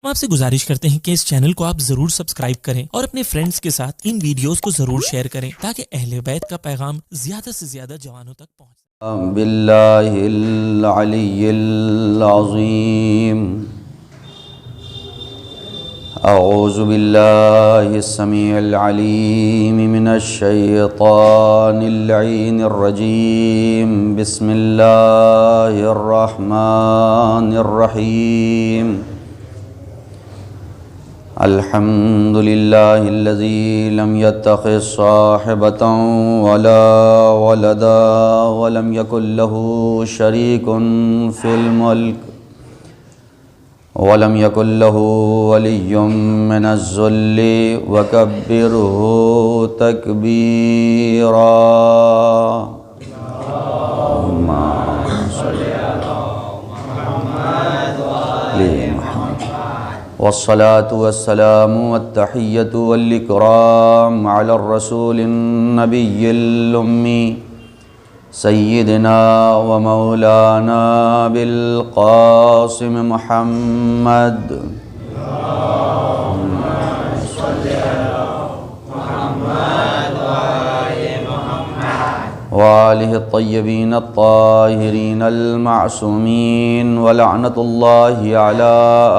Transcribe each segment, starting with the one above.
ہم آپ سے گزارش کرتے ہیں کہ اس چینل کو آپ ضرور سبسکرائب کریں اور اپنے فرینڈز کے ساتھ ان ویڈیوز کو ضرور شیئر کریں تاکہ اہل بیت کا پیغام زیادہ سے زیادہ جوانوں تک پہنچے۔ باللہ العلی العظیم اعوذ باللہ السمیع العلیم من الشیطان اللعین الرجیم بسم اللہ الرحمن الرحیم الحمد للہ الذی لم يتخذ صاحبة ولا ولدا ولم يكن له شریک فی الملک ولم يكن له ولی من الذل وکبرہ تکبیرا۔ والصلاة والسلام والتحية والإكرام على الرسول النبي الأمي سيدنا ومولانا بالقاسم محمد وآلہ الطیبین الطاہرین المعصومین ولعنۃ اللہ علی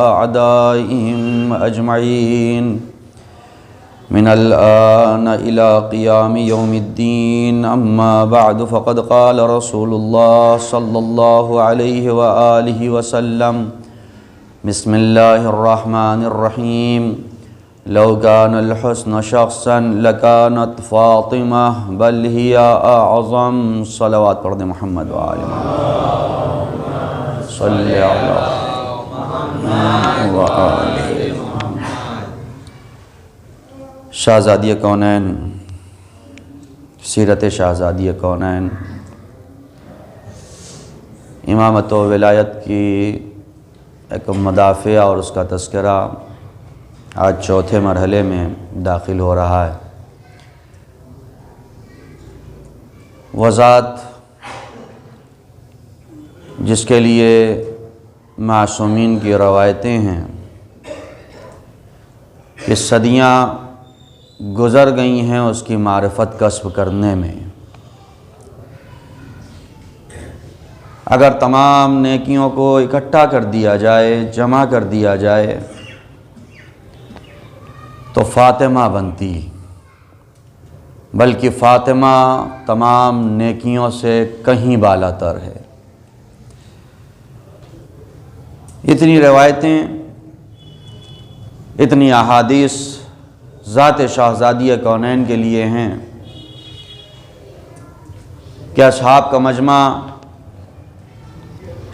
اعدائہم اجمعین من الآن الى قیام یوم الدین اما بعد فقد قال رسول اللہ صلی اللہ علیہ وآلہ وسلم بسم اللہ الرحمن الرحیم لو كان الحسن شخصا لكانت فاطمہ بل هي اعظم۔ صلوات پڑھ دیں محمد وآل محمد صلی اللہ وآلہ۔ شہزادی کونین، سیرت شہزادی کونین، امامت و ولایت کی ایک مدافع اور اس کا تذکرہ آج چوتھے مرحلے میں داخل ہو رہا ہے۔ وہ ذات جس کے لیے معصومین کی روایتیں ہیں کہ صدیاں گزر گئی ہیں اس کی معرفت کسب کرنے میں، اگر تمام نیکیوں کو اکٹھا کر دیا جائے، جمع کر دیا جائے تو فاطمہ بنتی، بلکہ فاطمہ تمام نیکیوں سے کہیں بالا تر ہے۔ اتنی روایتیں، اتنی احادیث ذات شہزادی کونین کے لیے ہیں کہ اصحاب کا مجمع،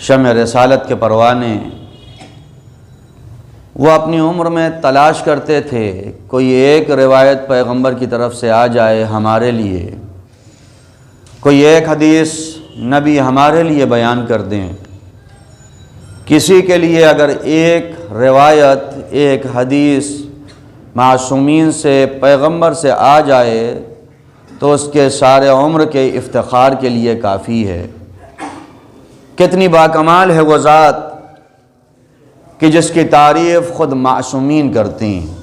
شمع رسالت کے پروانے، وہ اپنی عمر میں تلاش کرتے تھے کوئی ایک روایت پیغمبر کی طرف سے آ جائے ہمارے لیے، کوئی ایک حدیث نبی ہمارے لیے بیان کر دیں۔ کسی کے لیے اگر ایک روایت، ایک حدیث معصومین سے، پیغمبر سے آ جائے تو اس کے سارے عمر کے افتخار کے لیے کافی ہے۔ کتنی باکمال ہے وہ ذات کہ جس کی تعریف خود معصومین کرتی ہیں،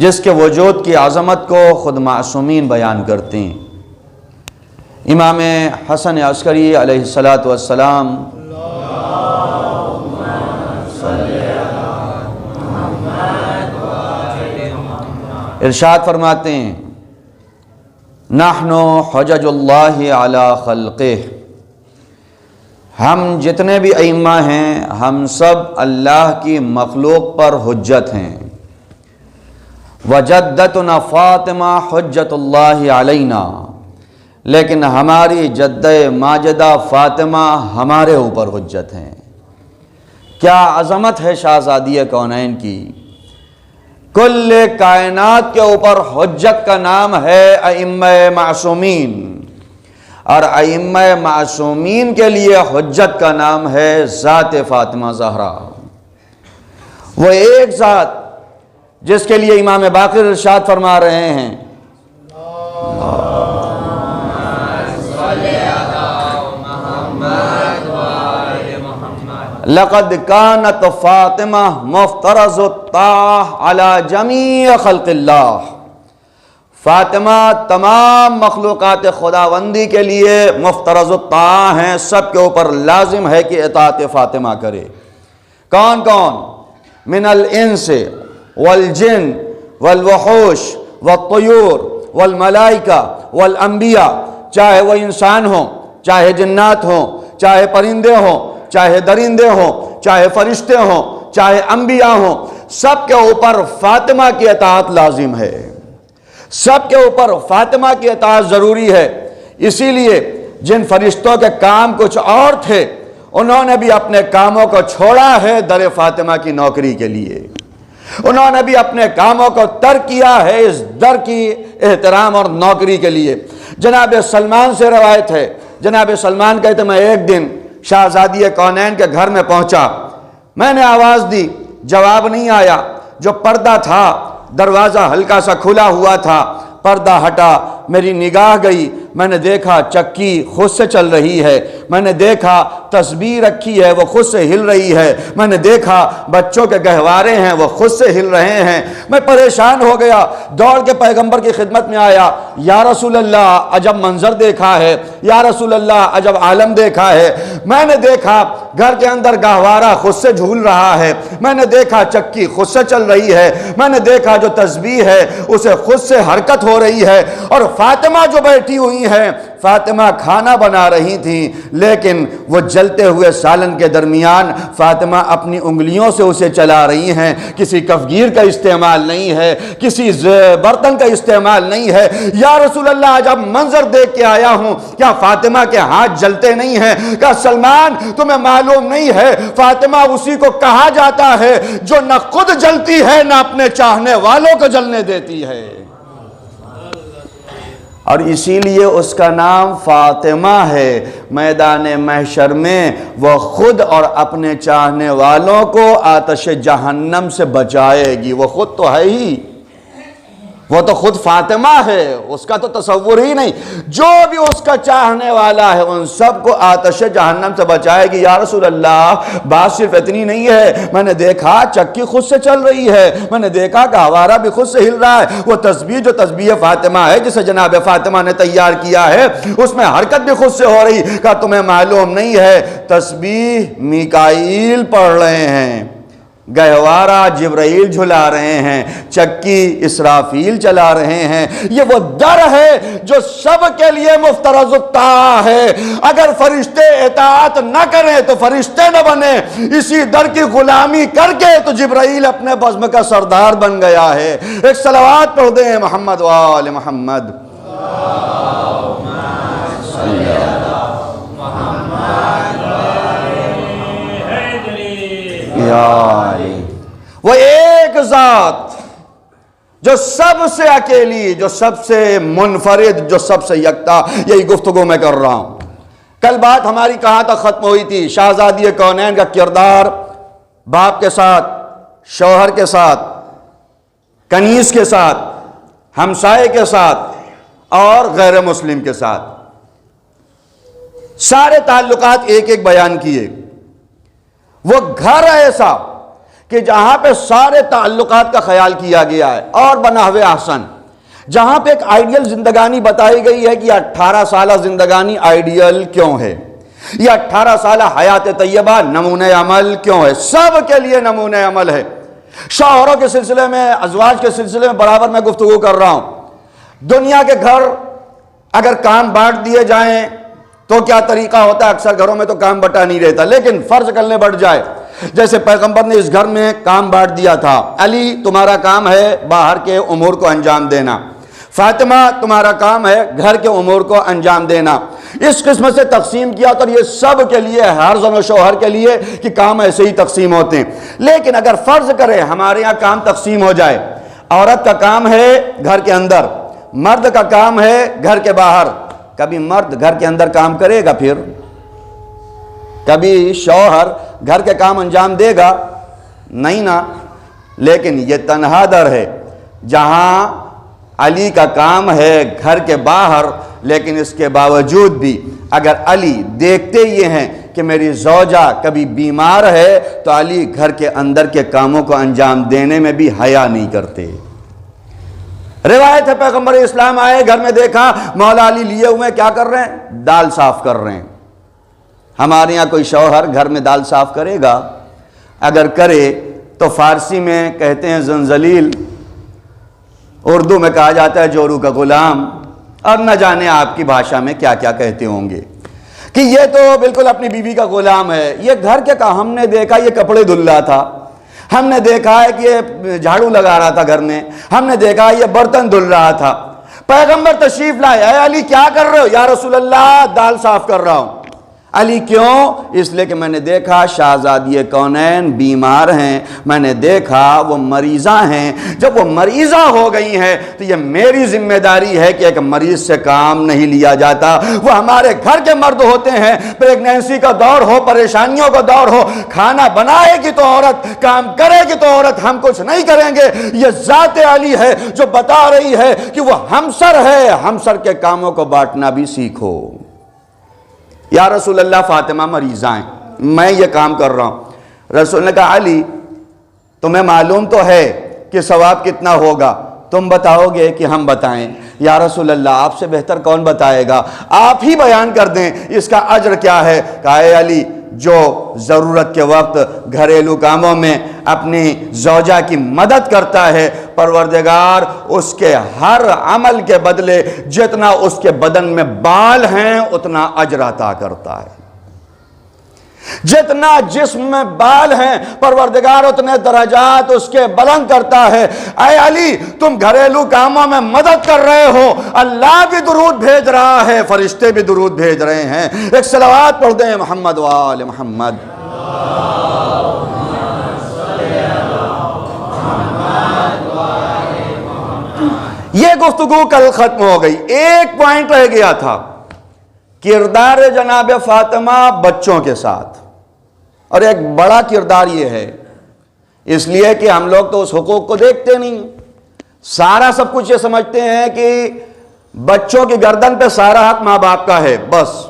جس کے وجود کی عظمت کو خود معصومین بیان کرتی ہیں۔ امام حسن عسکری علیہ السلام ارشاد فرماتے ہیں نحن حجج اللہ علی خلقہ، ہم جتنے بھی ائمہ ہیں ہم سب اللہ کی مخلوق پر حجت ہیں۔ وجدتنا فاطمہ حجت اللہ علینا، لیکن ہماری جد ماجدہ فاطمہ ہمارے اوپر حجت ہیں۔ کیا عظمت ہے شہزادی کونین کی! کل کائنات کے اوپر حجت کا نام ہے ائمہ معصومین، اور ائمہ معصومین کے لیے حجت کا نام ہے ذات فاطمہ زہرا۔ وہ ایک ذات جس کے لیے امام باقر ارشاد فرما رہے ہیں لقد كانت فاطمہ مفترض الطاعة على جميع خلق اللہ، فاطمہ تمام مخلوقات خداوندی کے لیے مفترض الطاعة ہیں، سب کے اوپر لازم ہے کہ اطاعت فاطمہ کرے۔ کون کون؟ من الانس والجن والوحوش والطیور والملائکہ والانبیاء، چاہے وہ انسان ہوں، چاہے جنات ہوں، چاہے پرندے ہوں، چاہے درندے ہوں، چاہے فرشتے ہوں، چاہے انبیاء ہوں، سب کے اوپر فاطمہ کی اطاعت لازم ہے، سب کے اوپر فاطمہ کی اطاعت ضروری ہے۔ اسی لیے جن فرشتوں کے کام کچھ اور تھے، انہوں نے بھی اپنے کاموں کو چھوڑا ہے در فاطمہ کی نوکری کے لیے، انہوں نے بھی اپنے کاموں کو ترک کیا ہے اس در کی احترام اور نوکری کے لیے۔ جناب سلمان سے روایت ہے، جناب سلمان کہتے میں ایک دن شہزادی کونین کے گھر میں پہنچا، میں نے آواز دی، جواب نہیں آیا، جو پردہ تھا دروازہ ہلکا سا کھلا ہوا تھا، پردہ ہٹا، میری نگاہ گئی، میں نے دیکھا چکی خود سے چل رہی ہے، میں نے دیکھا تسبیح رکھی ہے وہ خود سے ہل رہی ہے، میں نے دیکھا بچوں کے گہوارے ہیں وہ خود سے ہل رہے ہیں۔ میں پریشان ہو گیا، دوڑ کے پیغمبر کی خدمت میں آیا، یا رسول اللہ عجب منظر دیکھا ہے، یا رسول اللہ عجب عالم دیکھا ہے۔ میں نے دیکھا گھر کے اندر گہوارہ خود سے جھول رہا ہے، میں نے دیکھا چکی خود سے چل رہی ہے، میں نے دیکھا جو تسبیح ہے اسے خود سے حرکت ہو رہی ہے، اور فاطمہ جو بیٹھی ہوئی ہیں، فاطمہ کھانا بنا رہی تھیں، لیکن وہ جلتے ہوئے سالن کے درمیان فاطمہ اپنی انگلیوں سے اسے چلا رہی ہیں، کسی کفگیر کا استعمال نہیں ہے، کسی برتن کا استعمال نہیں ہے۔ یا رسول اللہ جب منظر دیکھ کے آیا ہوں، کیا فاطمہ کے ہاتھ جلتے نہیں ہیں؟ کہا سلمان تمہیں معلوم نہیں ہے، فاطمہ اسی کو کہا جاتا ہے جو نہ خود جلتی ہے نہ اپنے چاہنے والوں کو جلنے دیتی ہے، اور اسی لیے اس کا نام فاطمہ ہے۔ میدان محشر میں وہ خود اور اپنے چاہنے والوں کو آتش جہنم سے بچائے گی، وہ خود تو ہے ہی، وہ تو خود فاطمہ ہے، اس کا تو تصور ہی نہیں، جو بھی اس کا چاہنے والا ہے ان سب کو آتش جہنم سے بچائے گی۔ یا رسول اللہ بات صرف اتنی نہیں ہے، میں نے دیکھا چکی خود سے چل رہی ہے، میں نے دیکھا گہوارہ بھی خود سے ہل رہا ہے، وہ تسبیح جو تسبیح فاطمہ ہے جسے جناب فاطمہ نے تیار کیا ہے اس میں حرکت بھی خود سے ہو رہی۔ کہا تمہیں معلوم نہیں ہے، تسبیح میکائیل پڑھ رہے ہیں، گہوارہ جبرائیل جھلا رہے ہیں، چکی اسرافیل چلا رہے ہیں۔ یہ وہ در ہے جو سب کے لیے مفترض الطاعہ ہے، اگر فرشتے اطاعت نہ کریں تو فرشتے نہ بنے، اسی در کی غلامی کر کے تو جبرائیل اپنے بزم کا سردار بن گیا ہے۔ ایک صلوات پڑھ دیں محمد و آل محمد۔ وہ ایک ذات جو سب سے اکیلی، جو سب سے منفرد، جو سب سے یکتا، یہی گفتگو میں کر رہا ہوں۔ کل بات ہماری کہاں تک ختم ہوئی تھی؟ شہزادی کونین کا کردار باپ کے ساتھ، شوہر کے ساتھ، کنیز کے ساتھ، ہمسائے کے ساتھ اور غیر مسلم کے ساتھ، سارے تعلقات ایک ایک بیان کیے۔ وہ گھر ایسا کہ جہاں پہ سارے تعلقات کا خیال کیا گیا ہے اور بنحو احسن، جہاں پہ ایک آئیڈیل زندگانی بتائی گئی ہے کہ 18 سالہ زندگانی آئیڈیل کیوں ہے، یہ 18 سالہ حیات طیبہ نمونہ عمل کیوں ہے، سب کے لیے نمونہ عمل ہے۔ شوہروں کے سلسلے میں، ازواج کے سلسلے میں برابر میں گفتگو کر رہا ہوں۔ دنیا کے گھر اگر کام بانٹ دیے جائیں تو کیا طریقہ ہوتا ہے؟ اکثر گھروں میں تو کام بٹا نہیں رہتا، لیکن فرض کرنے بڑھ جائے، جیسے پیغمبر نے اس گھر میں کام بانٹ دیا تھا، علی تمہارا کام ہے باہر کے امور کو انجام دینا، فاطمہ تمہارا کام ہے گھر کے امور کو انجام دینا، اس قسم سے تقسیم کیا تو یہ سب کے لیے، ہر زن و شوہر کے لیے کہ کام ایسے ہی تقسیم ہوتے ہیں۔ لیکن اگر فرض کرے ہمارے یہاں کام تقسیم ہو جائے، عورت کا کام ہے گھر کے اندر، مرد کا کام ہے گھر کے باہر، کبھی مرد گھر کے اندر کام کرے گا؟ پھر کبھی شوہر گھر کے کام انجام دے گا؟ نہیں نا۔ لیکن یہ تنہا در ہے جہاں علی کا کام ہے گھر کے باہر، لیکن اس کے باوجود بھی اگر علی دیکھتے یہ ہیں کہ میری زوجہ کبھی بیمار ہے تو علی گھر کے اندر کے کاموں کو انجام دینے میں بھی حیا نہیں کرتے۔ روایت ہے پیغمبر اسلام آئے گھر میں دیکھا مولا علی لیے ہوئے کیا کر رہے ہیں؟ دال صاف کر رہے ہیں۔ ہمارے یہاں کوئی شوہر گھر میں دال صاف کرے گا؟ اگر کرے تو فارسی میں کہتے ہیں زنزلیل، اردو میں کہا جاتا ہے جورو کا غلام، اور نہ جانے آپ کی بھاشا میں کیا کیا کہتے ہوں گے کہ یہ تو بالکل اپنی بیوی کا غلام ہے۔ یہ گھر کے کہا، ہم نے دیکھا یہ کپڑے دھل رہا تھا، ہم نے دیکھا ہے کہ یہ جھاڑو لگا رہا تھا گھر میں، ہم نے دیکھا یہ برتن دھل رہا تھا۔ پیغمبر تشریف لائے، اے علی کیا کر رہے ہو؟ یا رسول اللہ دال صاف کر رہا ہوں۔ علی کیوں؟ اس لیے کہ میں نے دیکھا شہزادی کونین بیمار ہیں، میں نے دیکھا وہ مریضہ ہیں، جب وہ مریضہ ہو گئی ہیں تو یہ میری ذمہ داری ہے کہ ایک مریض سے کام نہیں لیا جاتا۔ وہ ہمارے گھر کے مرد ہوتے ہیں، پریگنینسی کا دور ہو، پریشانیوں کا دور ہو، کھانا بنائے گی تو عورت، کام کرے گی تو عورت، ہم کچھ نہیں کریں گے۔ یہ ذات علی ہے جو بتا رہی ہے کہ وہ ہمسر ہے، ہمسر کے کاموں کو بانٹنا بھی سیکھو۔ یا رسول اللہ فاطمہ مریضہ ہیں، میں یہ کام کر رہا ہوں۔ رسول نے کہا علی تمہیں معلوم تو ہے کہ ثواب کتنا ہوگا، تم بتاؤ گے کہ ہم بتائیں؟ یا رسول اللہ آپ سے بہتر کون بتائے گا، آپ ہی بیان کر دیں اس کا اجر کیا ہے۔ کہا اے علی جو ضرورت کے وقت گھریلو کاموں میں اپنی زوجہ کی مدد کرتا ہے، پروردگار اس کے ہر عمل کے بدلے جتنا اس کے بدن میں بال ہیں اتنا اجر عطا کرتا ہے۔ جتنا جسم میں بال ہیں پروردگار اتنے درجات اس کے بلند کرتا ہے۔ اے علی تم گھریلو کاموں میں مدد کر رہے ہو، اللہ بھی درود بھیج رہا ہے، فرشتے بھی درود بھیج رہے ہیں۔ ایک صلوات پڑھ دیں محمد و آل محمد۔ یہ گفتگو کل ختم ہو گئی، ایک پوائنٹ رہ گیا تھا، کردار جناب فاطمہ بچوں کے ساتھ، اور ایک بڑا کردار یہ ہے، اس لیے کہ ہم لوگ تو اس حقوق کو دیکھتے نہیں، سارا سب کچھ یہ سمجھتے ہیں کہ بچوں کی گردن پہ سارا حق ماں باپ کا ہے، بس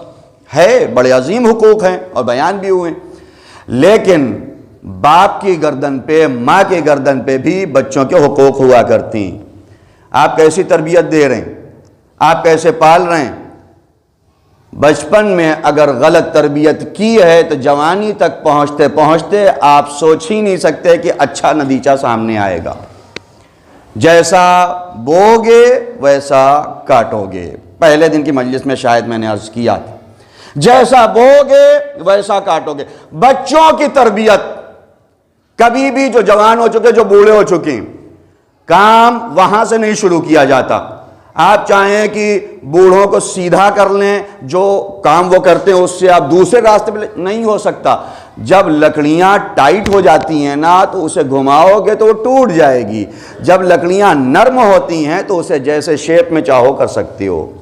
ہے، بڑے عظیم حقوق ہیں اور بیان بھی ہوئے، لیکن باپ کی گردن پہ، ماں کی گردن پہ بھی بچوں کے حقوق ہوا کرتی ہیں۔ آپ کیسی تربیت دے رہے ہیں، آپ کیسے پال رہے ہیں؟ بچپن میں اگر غلط تربیت کی ہے تو جوانی تک پہنچتے پہنچتے آپ سوچ ہی نہیں سکتے کہ اچھا نتیجہ سامنے آئے گا۔ جیسا بوگے ویسا کاٹو گے، پہلے دن کی مجلس میں شاید میں نے عرض کیا تھا، جیسا بوگے ویسا کاٹو گے۔ بچوں کی تربیت کبھی بھی جو جوان ہو چکے، جو بوڑھے ہو چکے، کام وہاں سے نہیں شروع کیا جاتا۔ آپ چاہیں کہ بوڑھوں کو سیدھا کر لیں، جو کام وہ کرتے ہیں اس سے آپ دوسرے راستے پہ نہیں ہو سکتا۔ جب لکڑیاں ٹائٹ ہو جاتی ہیں نا تو اسے گھماؤ گے تو وہ ٹوٹ جائے گی، جب لکڑیاں نرم ہوتی ہیں تو اسے جیسے شیپ میں چاہو کر سکتے ہو۔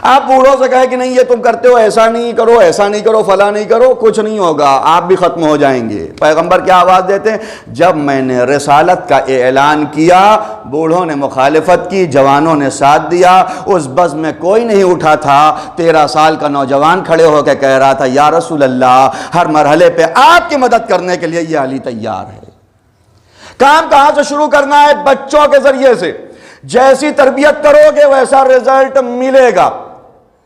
آپ بوڑھوں سے کہے کہ نہیں یہ تم کرتے ہو، ایسا نہیں کرو، ایسا نہیں کرو، فلاں نہیں کرو، کچھ نہیں ہوگا، آپ بھی ختم ہو جائیں گے۔ پیغمبر کیا آواز دیتے ہیں؟ جب میں نے رسالت کا اعلان کیا، بوڑھوں نے مخالفت کی، جوانوں نے ساتھ دیا، اس بزم میں کوئی نہیں اٹھا تھا۔ 13 سال کا نوجوان کھڑے ہو کے کہہ رہا تھا یا رسول اللہ ہر مرحلے پہ آپ کی مدد کرنے کے لیے یہ علی تیار ہے۔ کام کہاں سے شروع کرنا ہے؟ بچوں کے ذریعے سے۔ جیسی تربیت کرو گے ویسا رزلٹ ملے گا۔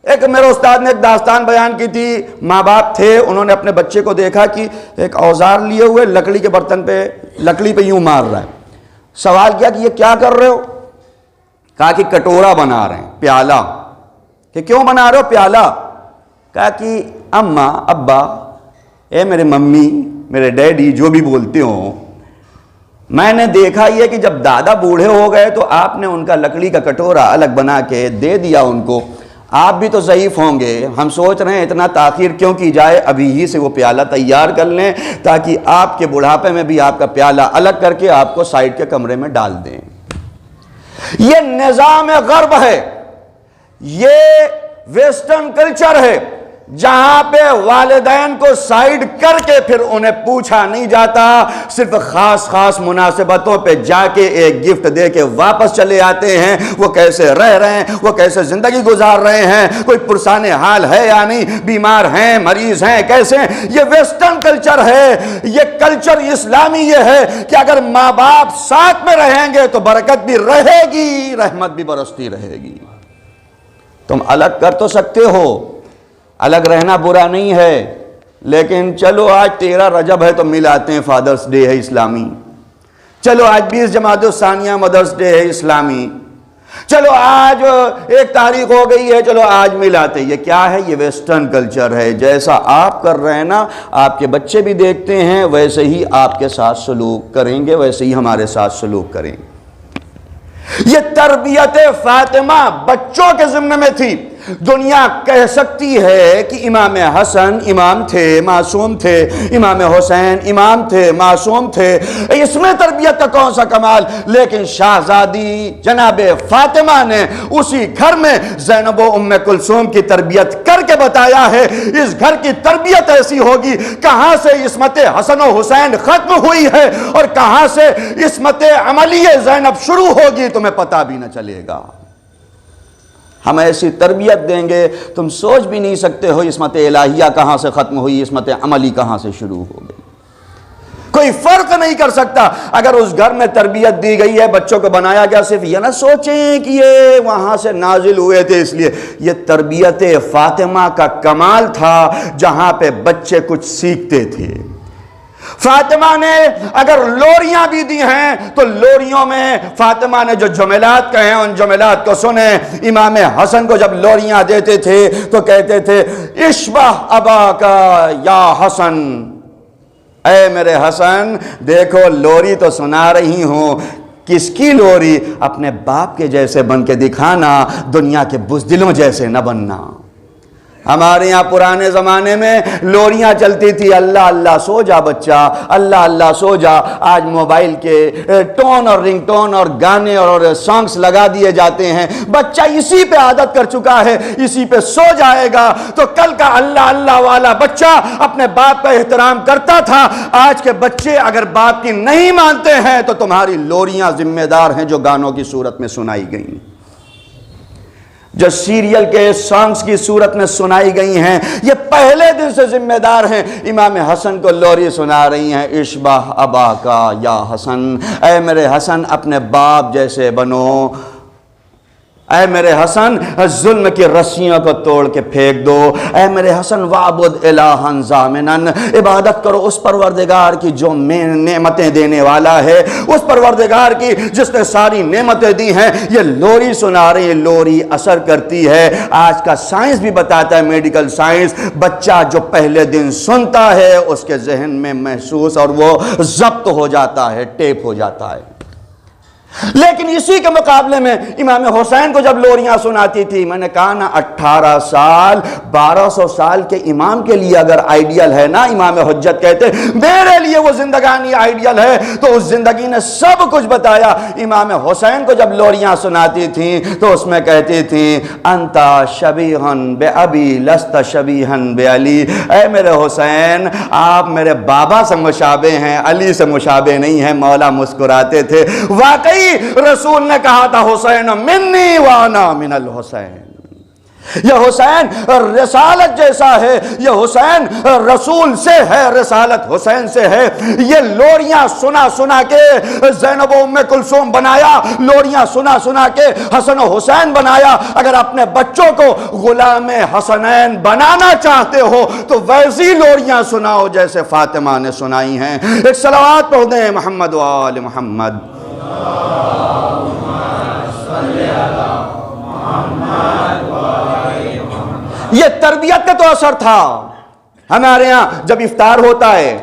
ایک میرے استاد نے ایک داستان بیان کی تھی، ماں باپ تھے، انہوں نے اپنے بچے کو دیکھا کہ ایک اوزار لیے ہوئے لکڑی کے برتن پہ، لکڑی پہ یوں مار رہا ہے۔ سوال کیا کہ یہ کیا کر رہے ہو؟ کہا کہ کٹورا بنا رہے ہیں، پیالہ۔ کہ کیوں بنا رہے ہو پیالہ؟ کہا کہ اماں ابا، اے میرے ممی میرے ڈیڈی جو بھی بولتے ہوں، میں نے دیکھا یہ کہ جب دادا بوڑھے ہو گئے تو آپ نے ان کا لکڑی کا کٹورا الگ بنا کے دے دیا ان کو، آپ بھی تو ضعیف ہوں گے، ہم سوچ رہے ہیں اتنا تاخیر کیوں کی جائے، ابھی ہی سے وہ پیالہ تیار کر لیں تاکہ آپ کے بڑھاپے میں بھی آپ کا پیالہ الگ کر کے آپ کو سائیڈ کے کمرے میں ڈال دیں۔ یہ نظام غرب ہے، یہ ویسٹرن کلچر ہے جہاں پہ والدین کو سائیڈ کر کے پھر انہیں پوچھا نہیں جاتا، صرف خاص خاص مناسبتوں پہ جا کے ایک گفٹ دے کے واپس چلے آتے ہیں، وہ کیسے رہ رہے ہیں، وہ کیسے زندگی گزار رہے ہیں، کوئی پرسان حال ہے یا نہیں، بیمار ہیں، مریض ہیں، کیسے ہیں۔ یہ ویسٹرن کلچر ہے، یہ کلچر اسلامی یہ ہے کہ اگر ماں باپ ساتھ میں رہیں گے تو برکت بھی رہے گی، رحمت بھی برستی رہے گی۔ تم الگ کر تو سکتے ہو، الگ رہنا برا نہیں ہے، لیکن چلو آج 13 رجب ہے تو مل آتے ہیں، فادرز ڈے ہے اسلامی، چلو آج 20 جمادی الثانیہ مدرس ڈے ہے اسلامی، چلو آج 1 تاریخ ہو گئی ہے، چلو آج مل آتے ہیں۔ یہ کیا ہے؟ یہ ویسٹرن کلچر ہے۔ جیسا آپ کر رہے ہیں نا، آپ کے بچے بھی دیکھتے ہیں، ویسے ہی آپ کے ساتھ سلوک کریں گے، ویسے ہی ہمارے ساتھ سلوک کریں گے۔ یہ تربیت فاطمہ بچوں کے ذمہ میں تھی۔ دنیا کہہ سکتی ہے کہ امام حسن امام تھے، معصوم تھے، امام حسین امام تھے، معصوم تھے، اس میں تربیت کا کون سا کمال؟ لیکن شہزادی جناب فاطمہ نے اسی گھر میں زینب و ام کلثوم کی تربیت کر کے بتایا ہے، اس گھر کی تربیت ایسی ہوگی، کہاں سے عصمت حسن و حسین ختم ہوئی ہے اور کہاں سے عصمت عملی زینب شروع ہوگی تمہیں پتہ بھی نہ چلے گا۔ ہم ایسی تربیت دیں گے تم سوچ بھی نہیں سکتے ہو عصمت الہیہ کہاں سے ختم ہوئی، عصمت عملی کہاں سے شروع ہو گئی۔ کوئی فرق نہیں کر سکتا۔ اگر اس گھر میں تربیت دی گئی ہے، بچوں کو بنایا گیا، صرف یہ نہ سوچیں کہ یہ وہاں سے نازل ہوئے تھے اس لیے، یہ تربیت فاطمہ کا کمال تھا جہاں پہ بچے کچھ سیکھتے تھے۔ فاطمہ نے اگر لوریاں بھی دی ہیں تو لوریوں میں فاطمہ نے جو جملات کہے ہیں ان جملات کو سنیں۔ امام حسن کو جب لوریاں دیتے تھے تو کہتے تھے اشبہ ابا کا یا حسن، اے میرے حسن دیکھو لوری تو سنا رہی ہوں، کس کی لوری؟ اپنے باپ کے جیسے بن کے دکھانا، دنیا کے بزدلوں جیسے نہ بننا۔ ہمارے یہاں پرانے زمانے میں لوریاں چلتی تھی، اللہ اللہ سو جا بچہ، اللہ اللہ سو جا۔ آج موبائل کے ٹون اور رنگ ٹون اور گانے اور سانگز لگا دیے جاتے ہیں، بچہ اسی پہ عادت کر چکا ہے، اسی پہ سو جائے گا تو کل کا اللہ اللہ والا بچہ اپنے باپ کا احترام کرتا تھا۔ آج کے بچے اگر باپ کی نہیں مانتے ہیں تو تمہاری لوریاں ذمہ دار ہیں جو گانوں کی صورت میں سنائی گئیں، جو سیریل کے سانگز کی صورت میں سنائی گئی ہیں، یہ پہلے دن سے ذمہ دار ہیں۔ امام حسن کو لوری سنا رہی ہیں، اشبہ ابا کا یا حسن، اے میرے حسن اپنے باپ جیسے بنو، اے میرے حسن ظلم کی رسیوں کو توڑ کے پھینک دو، اے میرے حسن وعبد الہا ضامنا، عبادت کرو اس پروردگار کی جو نعمتیں دینے والا ہے، اس پروردگار کی جس نے ساری نعمتیں دی ہیں۔ یہ لوری سنا رہی ہے، لوری اثر کرتی ہے۔ آج کا سائنس بھی بتاتا ہے، میڈیکل سائنس، بچہ جو پہلے دن سنتا ہے اس کے ذہن میں محسوس اور وہ ضبط ہو جاتا ہے، ٹیپ ہو جاتا ہے۔ لیکن اسی کے مقابلے میں امام حسین کو جب لوریاں سناتی تھی، میں نے کہا نا 18 سال 1200 سال کے امام کے لیے اگر آئیڈیل ہے نا، امام حجت کہتے میرے لیے وہ زندگانی آئیڈیل ہے، تو اس زندگی نے سب کچھ بتایا۔ امام حسین کو جب لوریاں سناتی تھیں تو اس میں کہتی تھیں انتا شبیہن بے ابی لست شبیہن بے علی، اے میرے حسین آپ میرے بابا سے مشابہ ہیں، علی سے مشابہ نہیں ہیں۔ مولا مسکراتے تھے۔ واقعی رسول نے کہا تھا حسین منی وانا من الحسین، یہ حسین رسالت جیسا ہے، یہ حسین رسول سے ہے، رسالت حسین سے ہے۔ یہ لوریاں سنا سنا کے زینب و ام کلثوم بنایا، لوریاں سنا سنا کے حسن و حسین بنایا۔ اگر اپنے بچوں کو غلام حسنین بنانا چاہتے ہو تو ویسی لوریاں سناؤ جیسے فاطمہ نے سنائی ہیں۔ ایک صلوات پڑھ دیں محمد و آل محمد۔ یہ تربیت کا تو اثر تھا۔ ہمارے ہاں جب افطار ہوتا ہے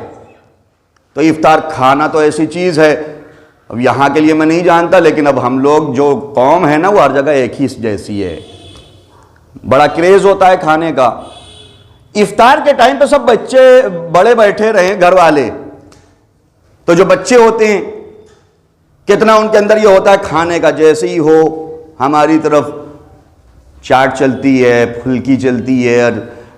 تو افطار کھانا تو ایسی چیز ہے، اب یہاں کے لیے میں نہیں جانتا، لیکن اب ہم لوگ جو قوم ہے نا وہ ہر جگہ ایک ہی جیسی ہے، بڑا کریز ہوتا ہے کھانے کا۔ افطار کے ٹائم پہ سب بچے بڑے بیٹھے رہیں، گھر والے، تو جو بچے ہوتے ہیں کتنا ان کے اندر یہ ہوتا ہے کھانے کا، جیسے ہی ہو ہماری طرف چاٹ چلتی ہے، پھلکی چلتی ہے،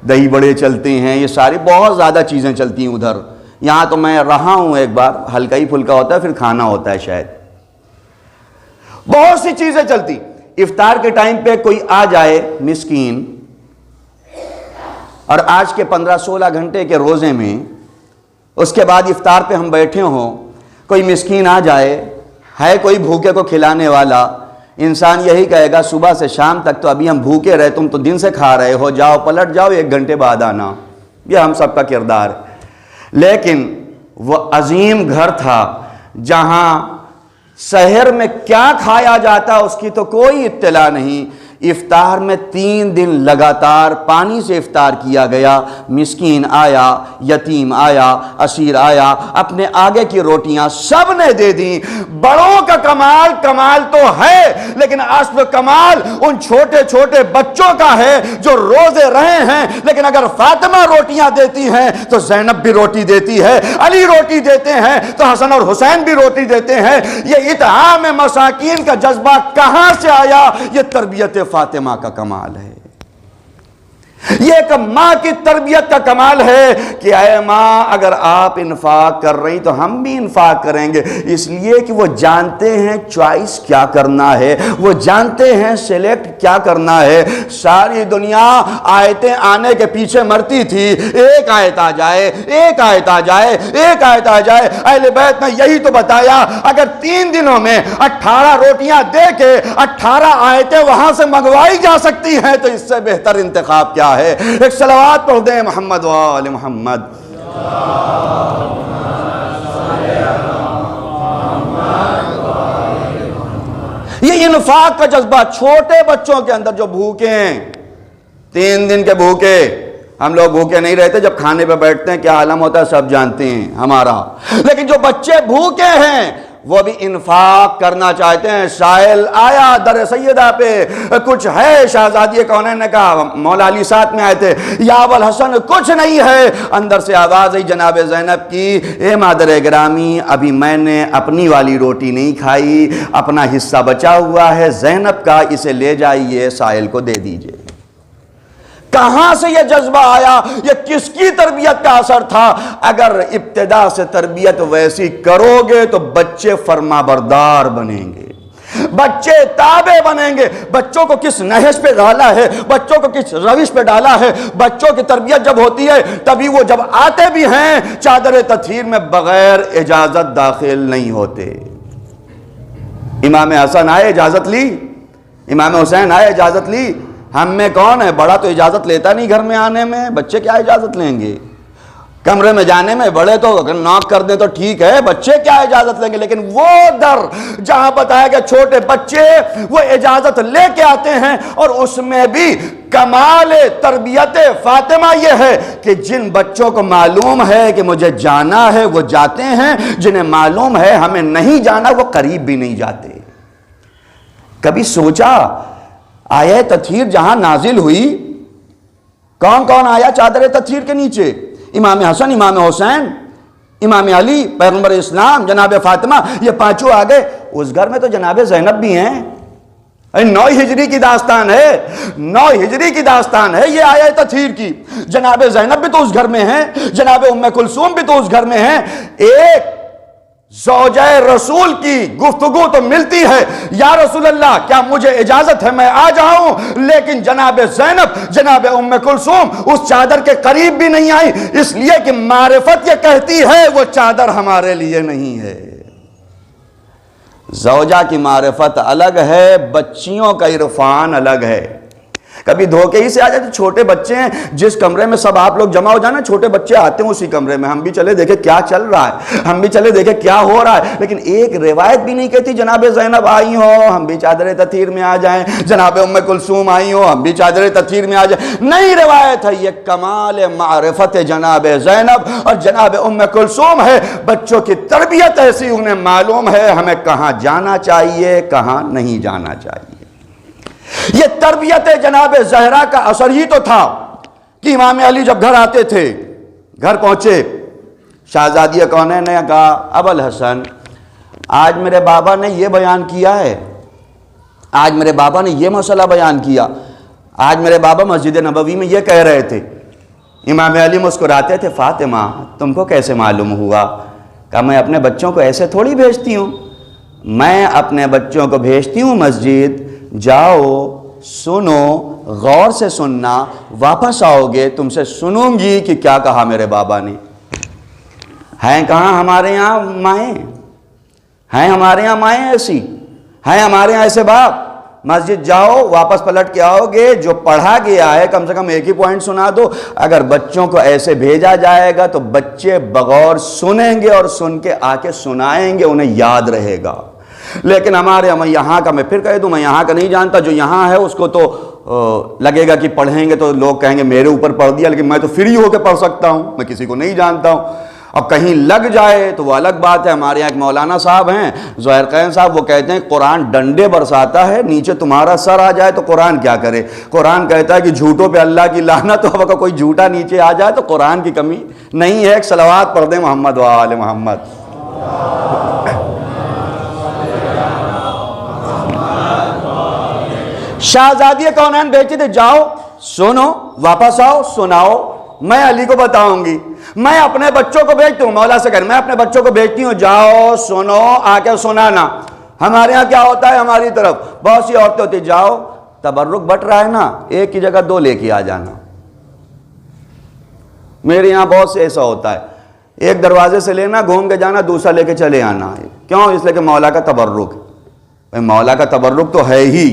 دہی بڑے چلتے ہیں، یہ ساری بہت زیادہ چیزیں چلتی ہیں ادھر. یہاں تو میں رہا ہوں ایک بار، ہلکا ہی پھلکا ہوتا ہے، پھر کھانا ہوتا ہے شاید. بہت سی چیزیں چلتی. افطار کے ٹائم پہ کوئی آ جائے مسکین، اور آج کے 15-16 گھنٹے کے روزے میں اس کے بعد افطار پہ ہم بیٹھے ہوں، کوئی مسکین آ جائے، ہے کوئی بھوکے کو کھلانے والا، انسان یہی کہے گا صبح سے شام تک تو ابھی ہم بھوکے رہے، تم تو دن سے کھا رہے ہو، جاؤ پلٹ جاؤ 1 گھنٹے بعد آنا. یہ ہم سب کا کردار ہے. لیکن وہ عظیم گھر تھا جہاں سحر میں کیا کھایا جاتا اس کی تو کوئی اطلاع نہیں. افطار میں 3 دن لگاتار پانی سے افطار کیا گیا. مسکین آیا، یتیم آیا، اسیر آیا، اپنے آگے کی روٹیاں سب نے دے دیں. بڑوں کا کمال تو ہے، لیکن اصل کمال ان چھوٹے چھوٹے بچوں کا ہے جو روزے رہے ہیں. لیکن اگر فاطمہ روٹیاں دیتی ہیں تو زینب بھی روٹی دیتی ہے، علی روٹی دیتے ہیں تو حسن اور حسین بھی روٹی دیتے ہیں. یہ اطعام مساکین کا جذبہ کہاں سے آیا؟ یہ تربیت فاطمہ کا کمال ہے. یہ ایک ماں کی تربیت کا کمال ہے کہ اے ماں اگر آپ انفاق کر رہی تو ہم بھی انفاق کریں گے. اس لیے کہ وہ جانتے ہیں چوائس کیا کرنا ہے، وہ جانتے ہیں سلیکٹ کیا کرنا ہے. ساری دنیا آیتیں آنے کے پیچھے مرتی تھی، ایک آیت آ جائے، ایک آیت آ جائے، ایک آیت آ جائے. اہل بیت نے یہی تو بتایا، اگر 3 دنوں میں 18 روٹیاں دے کے 18 آیتیں وہاں سے منگوائی جا سکتی ہیں تو اس سے بہتر انتخاب کیا ہے؟ ایک صلوات پڑھ دیں محمد و آل محمد. یہ انفاق کا جذبہ چھوٹے بچوں کے اندر جو بھوکے ہیں، 3 دن کے بھوکے. ہم لوگ بھوکے نہیں رہتے، جب کھانے پہ بیٹھتے ہیں کیا عالم ہوتا ہے سب جانتے ہیں ہمارا. لیکن جو بچے بھوکے ہیں وہ بھی انفاق کرنا چاہتے ہیں. سائل آیا در سیدہ پہ، کچھ ہے؟ شہزادی کونین نے کہا، مولا علی ساتھ میں آئے تھے، یا ابوالحسن کچھ نہیں ہے. اندر سے آواز آئی جناب زینب کی، اے مادر گرامی ابھی میں نے اپنی والی روٹی نہیں کھائی، اپنا حصہ بچا ہوا ہے زینب کا، اسے لے جائیے سائل کو دے دیجئے. کہاں سے یہ جذبہ آیا؟ یہ کس کی تربیت کا اثر تھا؟ اگر ابتدا سے تربیت ویسی کرو گے تو بچے فرما بردار بنیں گے، بچے تابع بنیں گے. بچوں کو کس نہج پہ ڈالا ہے، بچوں کو کس روش پہ ڈالا ہے. بچوں کی تربیت جب ہوتی ہے تبھی وہ جب آتے بھی ہیں چادر تطہیر میں بغیر اجازت داخل نہیں ہوتے. امام حسن آئے اجازت لی، امام حسین آئے اجازت لی. ہم میں کون ہے؟ بڑا تو اجازت لیتا نہیں گھر میں آنے میں، بچے کیا اجازت لیں گے؟ کمرے میں جانے میں بڑے تو اگر ناک کر دیں تو ٹھیک ہے، بچے کیا اجازت لیں گے؟ لیکن وہ در جہاں بتایا کہ چھوٹے بچے وہ اجازت لے کے آتے ہیں. اور اس میں بھی کمال تربیت فاطمہ یہ ہے کہ جن بچوں کو معلوم ہے کہ مجھے جانا ہے وہ جاتے ہیں، جنہیں معلوم ہے ہمیں نہیں جانا وہ قریب بھی نہیں جاتے. کبھی سوچا آیہ تطہیر جہاں نازل ہوئی کون کون آیا چادر تطہیر کے نیچے؟ امام حسن، امام حسین، امام علی، پیغمبر اسلام، جناب فاطمہ، یہ 5 آ گئے. اس گھر میں تو جناب زینب بھی ہیں. 9 ہجری کی داستان ہے، 9 ہجری کی داستان ہے یہ آیہ تطہیر کی. جناب زینب بھی تو اس گھر میں ہیں، جناب ام کلثوم بھی تو اس گھر میں ہیں. ایک زوجہ رسول کی گفتگو تو ملتی ہے، یا رسول اللہ کیا مجھے اجازت ہے میں آ جاؤں؟ لیکن جناب زینب، جناب ام کلثوم اس چادر کے قریب بھی نہیں آئی، اس لیے کہ معرفت یہ کہتی ہے وہ چادر ہمارے لیے نہیں ہے. زوجہ کی معرفت الگ ہے، بچیوں کا عرفان الگ ہے. کبھی دھوکے ہی سے آ جاتے. چھوٹے بچے ہیں، جس کمرے میں سب آپ لوگ جمع ہو جانا چھوٹے بچے آتے ہیں اسی کمرے میں، ہم بھی چلے دیکھیں کیا چل رہا ہے، ہم بھی چلے دیکھیں کیا ہو رہا ہے. لیکن ایک روایت بھی نہیں کہتی جناب زینب آئی ہو ہم بھی چادر تطہیر میں آ جائیں، جناب ام کلثوم آئی ہو ہم بھی چادر تطہیر میں آ جائیں. نہیں روایت ہے. یہ کمال معرفت جناب زینب اور جناب ام کلثوم ہے. بچوں کی تربیت ایسی، انہیں معلوم ہے ہمیں کہاں جانا چاہیے کہاں نہیں جانا چاہیے. یہ تربیت جناب زہرا کا اثر ہی تو تھا کہ امام علی جب گھر آتے تھے، گھر پہنچے، شہزادی کونین نے کہا ابوالحسن آج میرے بابا نے یہ بیان کیا ہے، آج میرے بابا نے یہ مسئلہ بیان کیا، آج میرے بابا مسجد نبوی میں یہ کہہ رہے تھے. امام علی مسکراتے تھے، فاطمہ تم کو کیسے معلوم ہوا؟ کہا میں اپنے بچوں کو ایسے تھوڑی بھیجتی ہوں، میں اپنے بچوں کو بھیجتی ہوں مسجد، جاؤ سنو، غور سے سننا، واپس آؤ گے تم سے سنوں گی کہ کیا کہا میرے بابا نے۔ ہیں کہاں ہمارے یہاں مائیں؟ ہیں ہمارے یہاں مائیں ایسی؟ ہیں ہمارے یہاں ایسے باپ؟ مسجد جاؤ، واپس پلٹ کے آؤ گے، جو پڑھا گیا ہے کم سے کم ایک ہی پوائنٹ سنا دو۔ اگر بچوں کو ایسے بھیجا جائے گا تو بچے بغور سنیں گے اور سن کے آ کے سنائیں گے، انہیں یاد رہے گا۔ لیکن ہمارے یہاں کا، میں پھر کہہ دوں، میں یہاں کا نہیں جانتا، جو یہاں ہے اس کو تو لگے گا کہ پڑھیں گے تو لوگ کہیں گے میرے اوپر پڑھ دیا، لیکن میں تو فری ہو کے پڑھ سکتا ہوں، میں کسی کو نہیں جانتا ہوں۔ اب کہیں لگ جائے تو وہ الگ بات ہے۔ ہمارے یہاں ایک مولانا صاحب ہیں زہیر قین صاحب، وہ کہتے ہیں قرآن ڈنڈے برساتا ہے، نیچے تمہارا سر آ جائے تو قرآن کیا کرے؟ قرآن کہتا ہے کہ جھوٹوں پہ اللہ کی لعنت، اب اگر کوئی جھوٹا نیچے آ جائے تو قرآن کی کمی نہیں ہے۔ ایک صلوات پڑھ دیں محمد و آل محمد۔ شہزادی کونین بیٹی تھے، جاؤ سنو، واپس آؤ سناؤ، میں علی کو بتاؤں گی۔ میں اپنے بچوں کو بھیجتی ہوں، مولا سے کہہ، میں اپنے بچوں کو بھیجتی ہوں، جاؤ سنو، آ کے سنانا۔ ہمارے ہاں کیا ہوتا ہے، ہماری طرف بہت سی عورتیں ہوتی، جاؤ تبرک بٹ رہا ہے نا، ایک کی جگہ دو لے کے آ جانا۔ میرے یہاں بہت سے ایسا ہوتا ہے، ایک دروازے سے لینا، گھوم کے جانا، دوسرا لے کے چلے آنا۔ کیوں؟ اس لیے کہ مولا کا تبرک، مولا کا تبرک تو ہے ہی،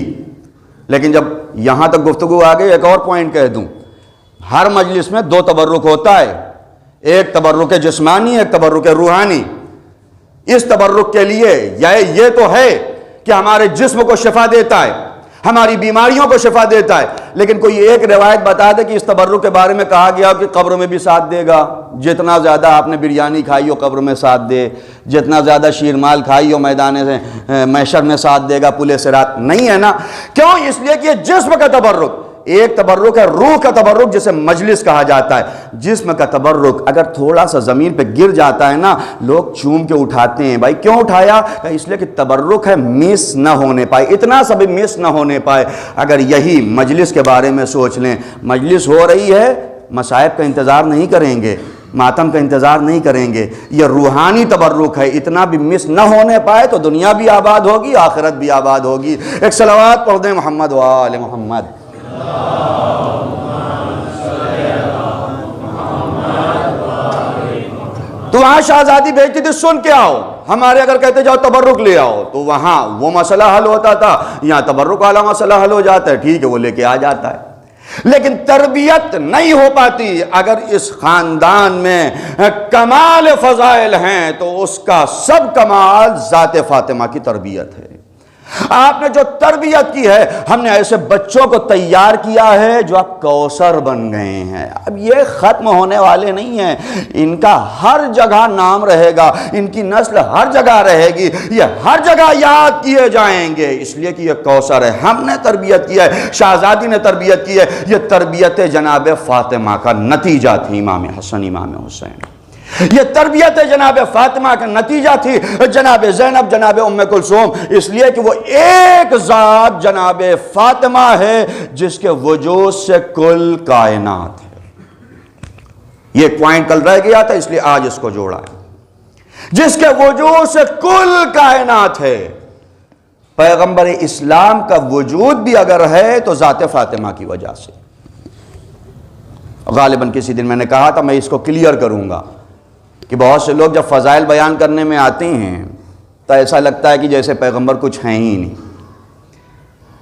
لیکن جب یہاں تک گفتگو آ گئی، ایک اور پوائنٹ کہہ دوں، ہر مجلس میں دو تبرک ہوتا ہے، ایک تبرک جسمانی، ایک تبرک روحانی۔ اس تبرک کے لیے یہ تو ہے کہ ہمارے جسم کو شفا دیتا ہے، ہماری بیماریوں کو شفا دیتا ہے، لیکن کوئی ایک روایت بتا دے کہ اس تبرک کے بارے میں کہا گیا کہ قبر میں بھی ساتھ دے گا، جتنا زیادہ آپ نے بریانی کھائی ہو قبر میں ساتھ دے، جتنا زیادہ شیرمال کھائی ہو میدان محشر میں ساتھ دے گا، پل صراط، نہیں ہے نا؟ کیوں؟ اس لیے کہ یہ جسم کا تبرک، ایک تبرک ہے روح کا تبرک جسے مجلس کہا جاتا ہے۔ جسم کا تبرک اگر تھوڑا سا زمین پہ گر جاتا ہے نا، لوگ چوم کے اٹھاتے ہیں۔ بھائی کیوں اٹھایا؟ اس لیے کہ تبرک ہے، مس نہ ہونے پائے، اتنا سا بھی مس نہ ہونے پائے۔ اگر یہی مجلس کے بارے میں سوچ لیں، مجلس ہو رہی ہے، مصائب کا انتظار نہیں کریں گے، ماتم کا انتظار نہیں کریں گے، یہ روحانی تبرک ہے، اتنا بھی مس نہ ہونے پائے تو دنیا بھی آباد ہوگی، آخرت بھی آباد ہوگی۔ ایک صلوات پڑھ دیں محمد و آل محمد۔ تو وہاں شہزادی بھیجتی تھی، سن کے آؤ۔ ہمارے اگر کہتے جاؤ تبرک لے آؤ تو وہاں وہ مسئلہ حل ہوتا تھا، یہاں تبرک والا مسئلہ حل ہو جاتا ہے، ٹھیک ہے وہ لے کے آ جاتا ہے۔ لیکن تربیت نہیں ہو پاتی۔ اگر اس خاندان میں کمال فضائل ہیں تو اس کا سب کمال ذات فاطمہ کی تربیت ہے۔ آپ نے جو تربیت کی ہے، ہم نے ایسے بچوں کو تیار کیا ہے جو اب کوثر بن گئے ہیں، اب یہ ختم ہونے والے نہیں ہیں، ان کا ہر جگہ نام رہے گا، ان کی نسل ہر جگہ رہے گی، یہ ہر جگہ یاد کیے جائیں گے، اس لیے کہ یہ کوثر ہے۔ ہم نے تربیت کی ہے، شہزادی نے تربیت کی ہے، یہ تربیت جناب فاطمہ کا نتیجہ تھی، امام حسن امام حسین۔ یہ تربیت جناب فاطمہ کا نتیجہ تھی، جناب زینب، جناب ام کلثوم، اس لیے کہ وہ ایک ذات جناب فاطمہ ہے جس کے وجود سے کل کائنات ہے۔ یہ پوائنٹ کل رہ گیا تھا، اس لیے آج اس کو جوڑا ہے۔ جس کے وجود سے کل کائنات ہے، پیغمبر اسلام کا وجود بھی اگر ہے تو ذات فاطمہ کی وجہ سے۔ غالباً کسی دن میں نے کہا تھا، میں اس کو کلیئر کروں گا کہ بہت سے لوگ جب فضائل بیان کرنے میں آتے ہیں تو ایسا لگتا ہے کہ جیسے پیغمبر کچھ ہیں ہی نہیں،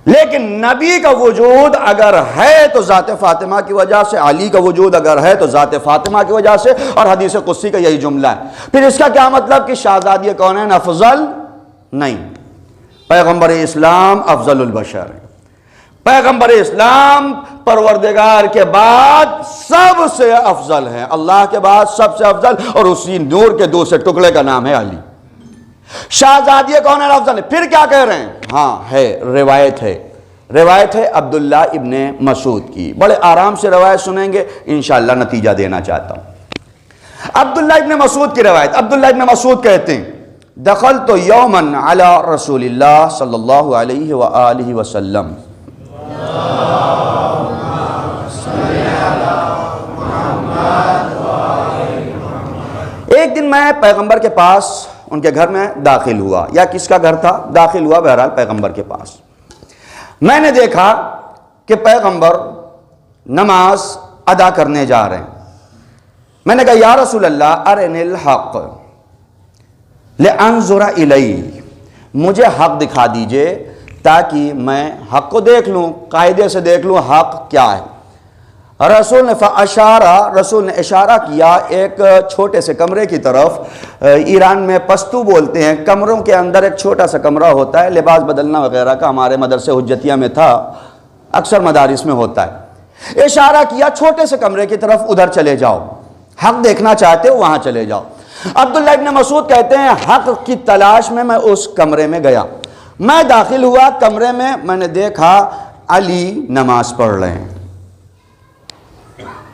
لیکن نبی کا وجود اگر ہے تو ذات فاطمہ کی وجہ سے، علی کا وجود اگر ہے تو ذات فاطمہ کی وجہ سے، اور حدیث قدسی کا یہی جملہ ہے۔ پھر اس کا کیا مطلب کہ شہزادی کونین افضل نہیں، پیغمبر اسلام افضل البشر ہے۔ پیغمبر اسلام پروردگار کے بعد سب سے افضل ہے، اللہ کے بعد سب سے افضل، اور اسی نور کے دوسرے ٹکڑے کا نام ہے علی۔ شہزادی کونین افضل ہے۔ پھر کیا کہہ رہے ہیں؟ ہاں ہے، روایت ہے عبداللہ ابن مسعود کی، بڑے آرام سے روایت سنیں گے، انشاءاللہ نتیجہ دینا چاہتا ہوں۔ عبداللہ ابن مسعود کی روایت، عبداللہ ابن مسعود کہتے ہیں، دخلت یوماً علی رسول اللہ صلی اللہ علیہ وآلہ وسلم، میں پیغمبر کے پاس ان کے گھر میں داخل ہوا، یا کس کا گھر تھا، داخل ہوا بہرحال پیغمبر کے پاس. میں نے دیکھا کہ پیغمبر نماز ادا کرنے جا رہے ہیں. میں نے کہا یا رسول اللہ ارنی الحق لانظر الیہ، مجھے حق دکھا دیجئے تاکہ میں حق کو دیکھ لوں، قاعدے سے دیکھ لوں حق کیا ہے. رسول نے اشارہ کیا ایک چھوٹے سے کمرے کی طرف. ایران میں پستو بولتے ہیں، کمروں کے اندر ایک چھوٹا سا کمرہ ہوتا ہے، لباس بدلنا وغیرہ کا. ہمارے مدرسے حجتیہ میں تھا، اکثر مدارس میں ہوتا ہے. اشارہ کیا چھوٹے سے کمرے کی طرف، ادھر چلے جاؤ، حق دیکھنا چاہتے ہو وہاں چلے جاؤ. عبداللہ ابن مسعود کہتے ہیں حق کی تلاش میں اس کمرے میں گیا. میں داخل ہوا کمرے میں نے دیکھا علی نماز پڑھ رہے ہیں.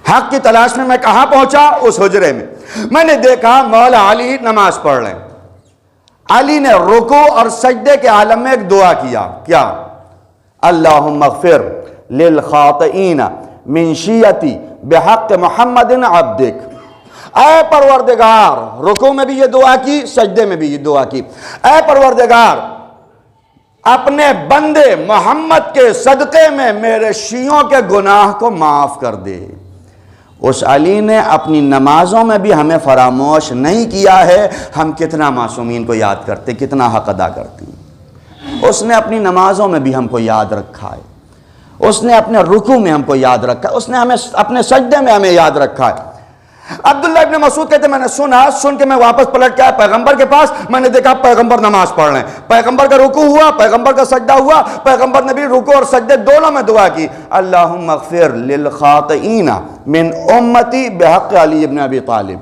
حق کی تلاش میں کہاں پہنچا؟ اس حجرے میں. میں نے دیکھا مولا علی نماز پڑھ رہے ہیں. علی نے رکوع اور سجدے کے عالم میں ایک دعا کیا. کیا؟ اللہم اغفر للخاطئین من شیعتی بحق محمد عبدک. اے پروردگار، رکوع میں بھی یہ دعا کی، سجدے میں بھی یہ دعا کی، اے پروردگار اپنے بندے محمد کے صدقے میں میرے شیعوں کے گناہ کو معاف کر دے. اس علی نے اپنی نمازوں میں بھی ہمیں فراموش نہیں کیا ہے. ہم کتنا معصومین کو یاد کرتے، کتنا حق ادا کرتے. اس نے اپنی نمازوں میں بھی ہم کو یاد رکھا ہے، اس نے اپنے رکوع میں ہم کو یاد رکھا ہے، اس نے ہمیں اپنے سجدے میں ہمیں یاد رکھا ہے. عبداللہ ابن مسعود کہتے میں نے سن کے میں واپس پلٹ کے آیا پیغمبر کے پاس. میں نے دیکھا پیغمبر نماز پڑھ رہے ہیں. پیغمبر کا رکوع ہوا، پیغمبر کا سجدہ ہوا. پیغمبر نے بھی رکوع اور سجدے دونوں میں دعا کی. اللہم اغفر للخاطئین من امتی بحق علی ابن ابی طالب.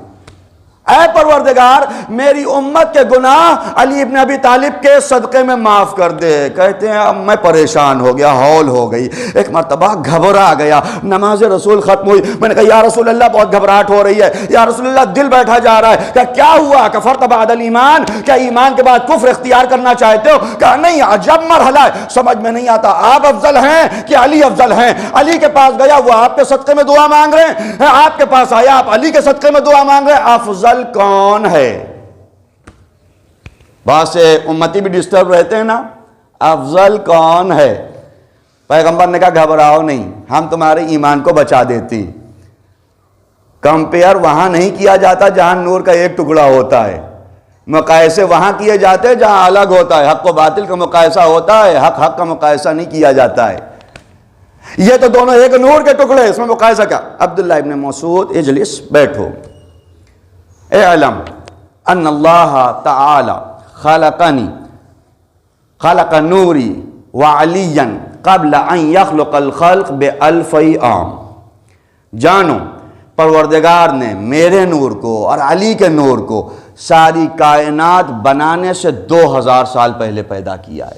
اے پروردگار میری امت کے گناہ علی ابن ابی طالب کے صدقے میں معاف کر دے. کہتے ہیں اب میں پریشان ہو گیا، ہول ہو گئی. ایک مرتبہ گھبرا گیا، نماز رسول ختم ہوئی. میں نے کہا یا رسول اللہ بہت گھبراہٹ ہو رہی ہے، یا رسول اللہ دل بیٹھا جا رہا ہے. کہا کیا ہوا؟ کفرت بعد الایمان، کیا ایمان کے بعد کفر اختیار کرنا چاہتے ہو؟ کہا نہیں، عجب مرحلہ ہے، سمجھ میں نہیں آتا آپ افضل ہیں کہ علی افضل ہیں. علی کے پاس گیا، وہ آپ کے صدقے میں دعا مانگ رہے ہیں. آپ کے پاس آیا، آپ علی کے صدقے میں دعا مانگ رہے ہیں. افضل کون ہے؟ بہت سے امتی بھی ڈسٹرب رہتے ہیں نا، افضل کون ہے؟ پیغمبر نے کہا گھبراؤ نہیں، ہم تمہارے ایمان کو بچا دیتی. کمپیئر وہاں نہیں کیا جاتا جہاں نور کا ایک ٹکڑا ہوتا ہے، مقایسے وہاں کیے جاتے ہیں جہاں الگ ہوتا ہے. حق و باطل کا مقایسہ ہوتا ہے، حق کا مقایسہ نہیں کیا جاتا ہے. یہ تو دونوں ایک نور کے ٹکڑے، اس میں مقایسہ کیا؟ عبداللہ ابن مسعود اجلس، بیٹھو. اعلم ان اللہ تعالی خلق نوری وعلیا قبل ان یخلق الخلق بألف عام. جانو پروردگار نے میرے نور کو اور علی کے نور کو ساری کائنات بنانے سے 2000 سال پہلے پیدا کیا ہے.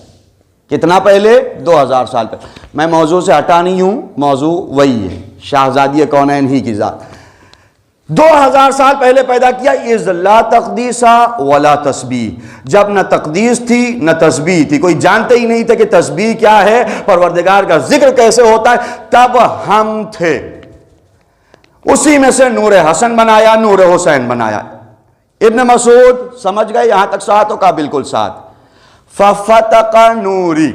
کتنا پہلے؟ 2000 سال پہلے. میں موضوع سے ہٹا نہیں ہوں، موضوع وہی ہے، شہزادی کونین ہی کی ذات. 2000 سال پہلے پیدا کیا. اذ لا تقدیس ولا تسبیح، جب نہ تقدیس تھی نہ تسبیح تھی، کوئی جانتے ہی نہیں تھے کہ تسبیح کیا ہے، پروردگار کا ذکر کیسے ہوتا ہے. تب ہم تھے، اسی میں سے نور حسن بنایا، نور حسین بنایا. ابن مسعود سمجھ گئے یہاں تک؟ ساتھ ہو کا بالکل ساتھ. ففتق نوری،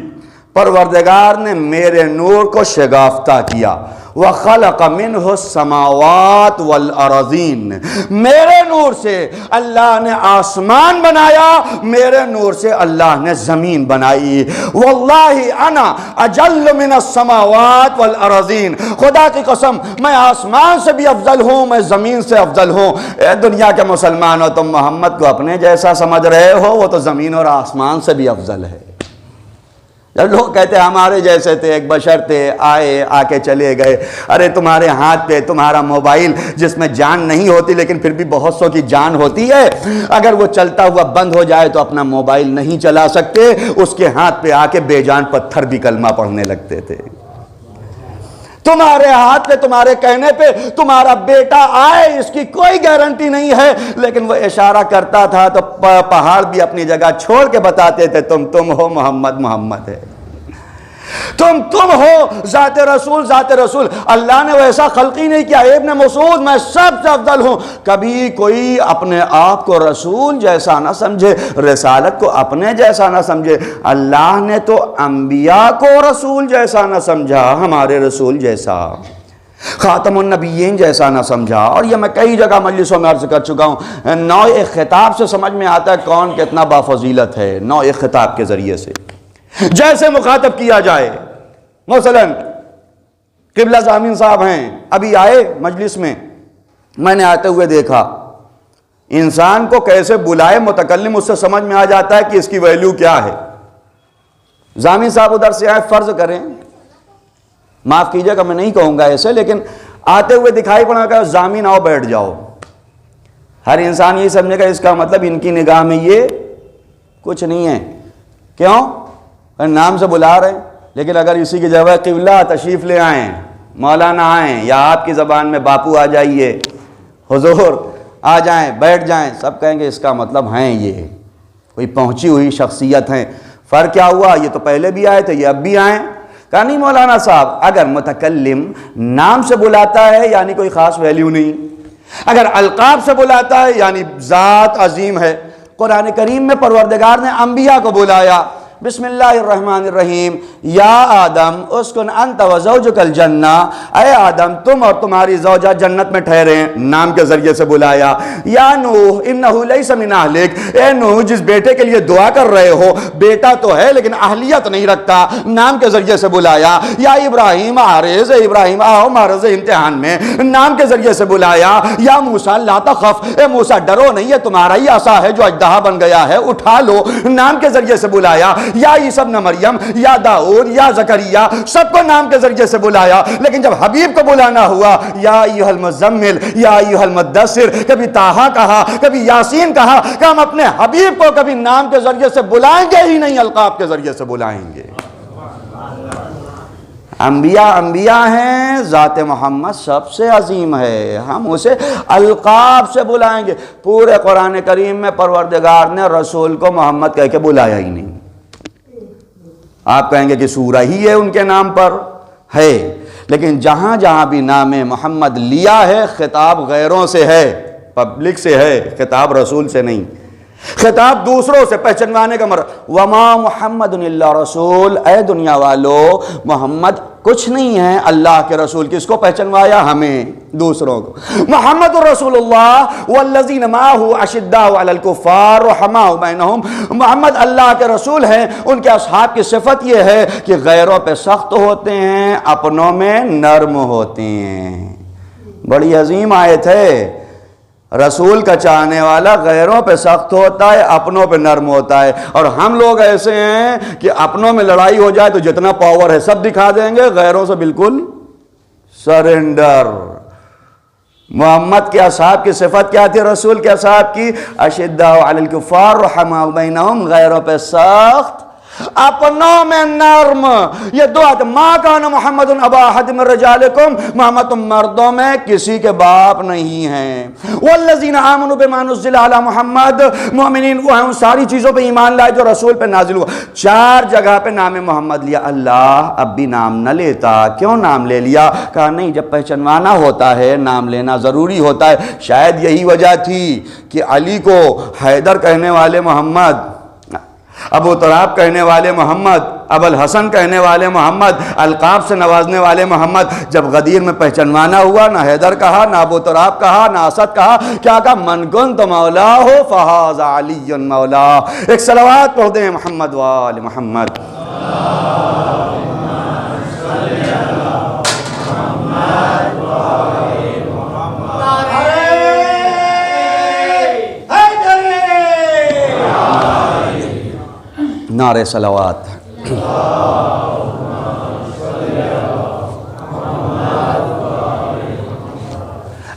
پروردگار نے میرے نور کو شگافتہ کیا. وَخَلَقَ مِنْهُ السَّمَاوَاتِ وَالْأَرَضِينَ، میرے نور سے اللہ نے آسمان بنایا، میرے نور سے اللہ نے زمین بنائی. وَاللَّهِ أَنَا أَجَلُّ مِنَ السَّمَاوَاتِ وَالْأَرَضِينَ، خدا کی قسم میں آسمان سے بھی افضل ہوں، میں زمین سے افضل ہوں. اے دنیا کے مسلمانوں، تم محمد کو اپنے جیسا سمجھ رہے ہو، وہ تو زمین اور آسمان سے بھی افضل ہے. جب لوگ کہتے ہیں ہمارے جیسے تھے، ایک بشر تھے، آئے آ کے چلے گئے. ارے تمہارے ہاتھ پہ تمہارا موبائل جس میں جان نہیں ہوتی لیکن پھر بھی بہت سو کی جان ہوتی ہے، اگر وہ چلتا ہوا بند ہو جائے تو اپنا موبائل نہیں چلا سکتے. اس کے ہاتھ پہ آ کے بے جان پتھر بھی کلمہ پڑھنے لگتے تھے. تمہارے ہاتھ پہ، تمہارے کہنے پہ تمہارا بیٹا آئے، اس کی کوئی گارنٹی نہیں ہے، لیکن وہ اشارہ کرتا تھا تو پہاڑ بھی اپنی جگہ چھوڑ کے بتاتے تھے تم ہو، محمد محمد ہے. تم ہو ذات رسول. اللہ نے ویسا خلق ہی نہیں کیا. ابن مسعود میں سب سے افضل ہوں. کبھی کوئی اپنے آپ کو رسول جیسا نہ سمجھے, رسالت کو اپنے جیسا نہ سمجھے. اللہ نے تو انبیاء کو رسول جیسا نہ سمجھا, ہمارے رسول جیسا, خاتم النبیین جیسا نہ سمجھا. اور یہ میں کئی جگہ مجلسوں میں عرض کر چکا ہوں, نوع خطاب سے سمجھ میں آتا ہے کون کتنا بافضیلت ہے. نوع خطاب کے ذریعے سے جیسے مخاطب کیا جائے. مثلا قبلہ ضامن صاحب ہیں, ابھی آئے مجلس میں نے آتے ہوئے دیکھا. انسان کو کیسے بلائے متکلم, اس سے سمجھ میں آ جاتا ہے کہ اس کی ویلیو کیا ہے. ضامن صاحب ادھر سے آئے, فرض کریں, معاف کیجئے گا میں نہیں کہوں گا ایسے, لیکن آتے ہوئے دکھائی پڑا کہ ضامن آؤ بیٹھ جاؤ. ہر انسان یہ سمجھے گا اس کا مطلب ان کی نگاہ میں یہ کچھ نہیں ہے. کیوں؟ نام سے بلا رہے ہیں. لیکن اگر اسی کی جگہ قبلہ تشریف لے آئیں, مولانا آئیں, یا آپ کی زبان میں باپو آ جائیے, حضور آ جائیں, بیٹھ جائیں, سب کہیں گے اس کا مطلب ہیں یہ کوئی پہنچی ہوئی شخصیت ہیں. فرق کیا ہوا؟ یہ تو پہلے بھی آئے تھے, یہ اب بھی آئیں. کہا نہیں مولانا صاحب, اگر متکلم نام سے بلاتا ہے یعنی کوئی خاص ویلیو نہیں, اگر القاب سے بلاتا ہے یعنی ذات عظیم ہے. قرآن کریم میں پروردگار نے انبیاء کو بلایا, بسم اللہ الرحمن الرحیم, یا آدم اسکن انت و زوجک الجنہ, اے آدم تم اور تمہاری زوجہ جنت میں ٹھہرے ہیں, نام کے ذریعے سے بلایا. یا نوح انہو لیس من اہلک, اے نوح جس بیٹے کے لیے دعا کر رہے ہو بیٹا تو ہے لیکن اہلیت نہیں رکھتا, نام کے ذریعے سے بلایا. یا ابراہیم عارض, ابراہیم آؤ معرض امتحان میں, نام کے ذریعے سے بلایا. یا موسیٰ لا تخف, اے موسیٰ ڈرو نہیں, ہے تمہارا ہی عصا ہے جو اژدہا بن گیا ہے, اٹھا لو, نام کے ذریعے سے بلایا. یا عیسیٰ ابن مریم, یا داؤد, یا زکریہ, سب کو نام کے ذریعے سے بلایا. لیکن جب حبیب کو بلانا ہوا, یا ایھا المزمل, یا ایھا المدثر, کبھی طٰہٰ کہا, کبھی یاسین کہا, کہ ہم اپنے حبیب کو کبھی نام کے ذریعے سے بلائیں گے ہی نہیں, القاب کے ذریعے سے بلائیں گے. انبیاء ہیں, ذات محمد سب سے عظیم ہے, ہم اسے القاب سے بلائیں گے. پورے قرآن کریم میں پروردگار نے رسول کو محمد کہہ کے بلایا ہی نہیں. آپ کہیں گے کہ سورہ ہی ہے ان کے نام پر ہے, لیکن جہاں جہاں بھی نام محمد لیا ہے خطاب غیروں سے ہے, پبلک سے ہے, خطاب رسول سے نہیں. خطاب دوسروں سے پہچنوانے کا وما محمد الا رسول, اے دنیا والو محمد کچھ نہیں ہے اللہ کے رسول. کس کو پہچنوایا؟ ہمیں, دوسروں کو. محمد رسول اللہ والذین معہ اشداء علی الکفار رحماء بینہم, محمد اللہ کے رسول ہیں, ان کے اصحاب کی صفت یہ ہے کہ غیروں پہ سخت ہوتے ہیں, اپنوں میں نرم ہوتے ہیں. بڑی عظیم آیت ہے. رسول کا چاہنے والا غیروں پہ سخت ہوتا ہے, اپنوں پہ نرم ہوتا ہے. اور ہم لوگ ایسے ہیں کہ اپنوں میں لڑائی ہو جائے تو جتنا پاور ہے سب دکھا دیں گے, غیروں سے بالکل سرنڈر. محمد کے اصحاب کی صفت کیا تھی رسول کے اصحاب کی؟ اشداء علی الکفار رحماء بینہم, غیروں پہ سخت, اپنوں میں نرم. یہ دعا ہے, ما کان محمد ابا احد من رجالکم, محمد تم مردوں میں کسی کے باپ نہیں ہیں. والذین آمنوا بما نزل علی محمد, مومنین وہ ہیں ان ساری چیزوں پہ ایمان لائے جو رسول پہ نازل ہوا. 4 جگہ پہ نام محمد لیا. اللہ اب بھی نام نہ لیتا, کیوں نام لے لیا؟ کہا نہیں, جب پہچنوانا ہوتا ہے نام لینا ضروری ہوتا ہے. شاید یہی وجہ تھی کہ علی کو حیدر کہنے والے محمد, ابو تراب کہنے والے محمد, ابو الحسن کہنے والے محمد, القاب سے نوازنے والے محمد, جب غدیر میں پہچنوانا ہوا نہ حیدر کہا, نہ ابو تراب کہا, نہ اسد کہا, کیا کہا؟ من کنت مولا ہو فہذا علی مولا. ایک صلوات پڑھ دیں محمد وآل محمد. نعرہ صلوات.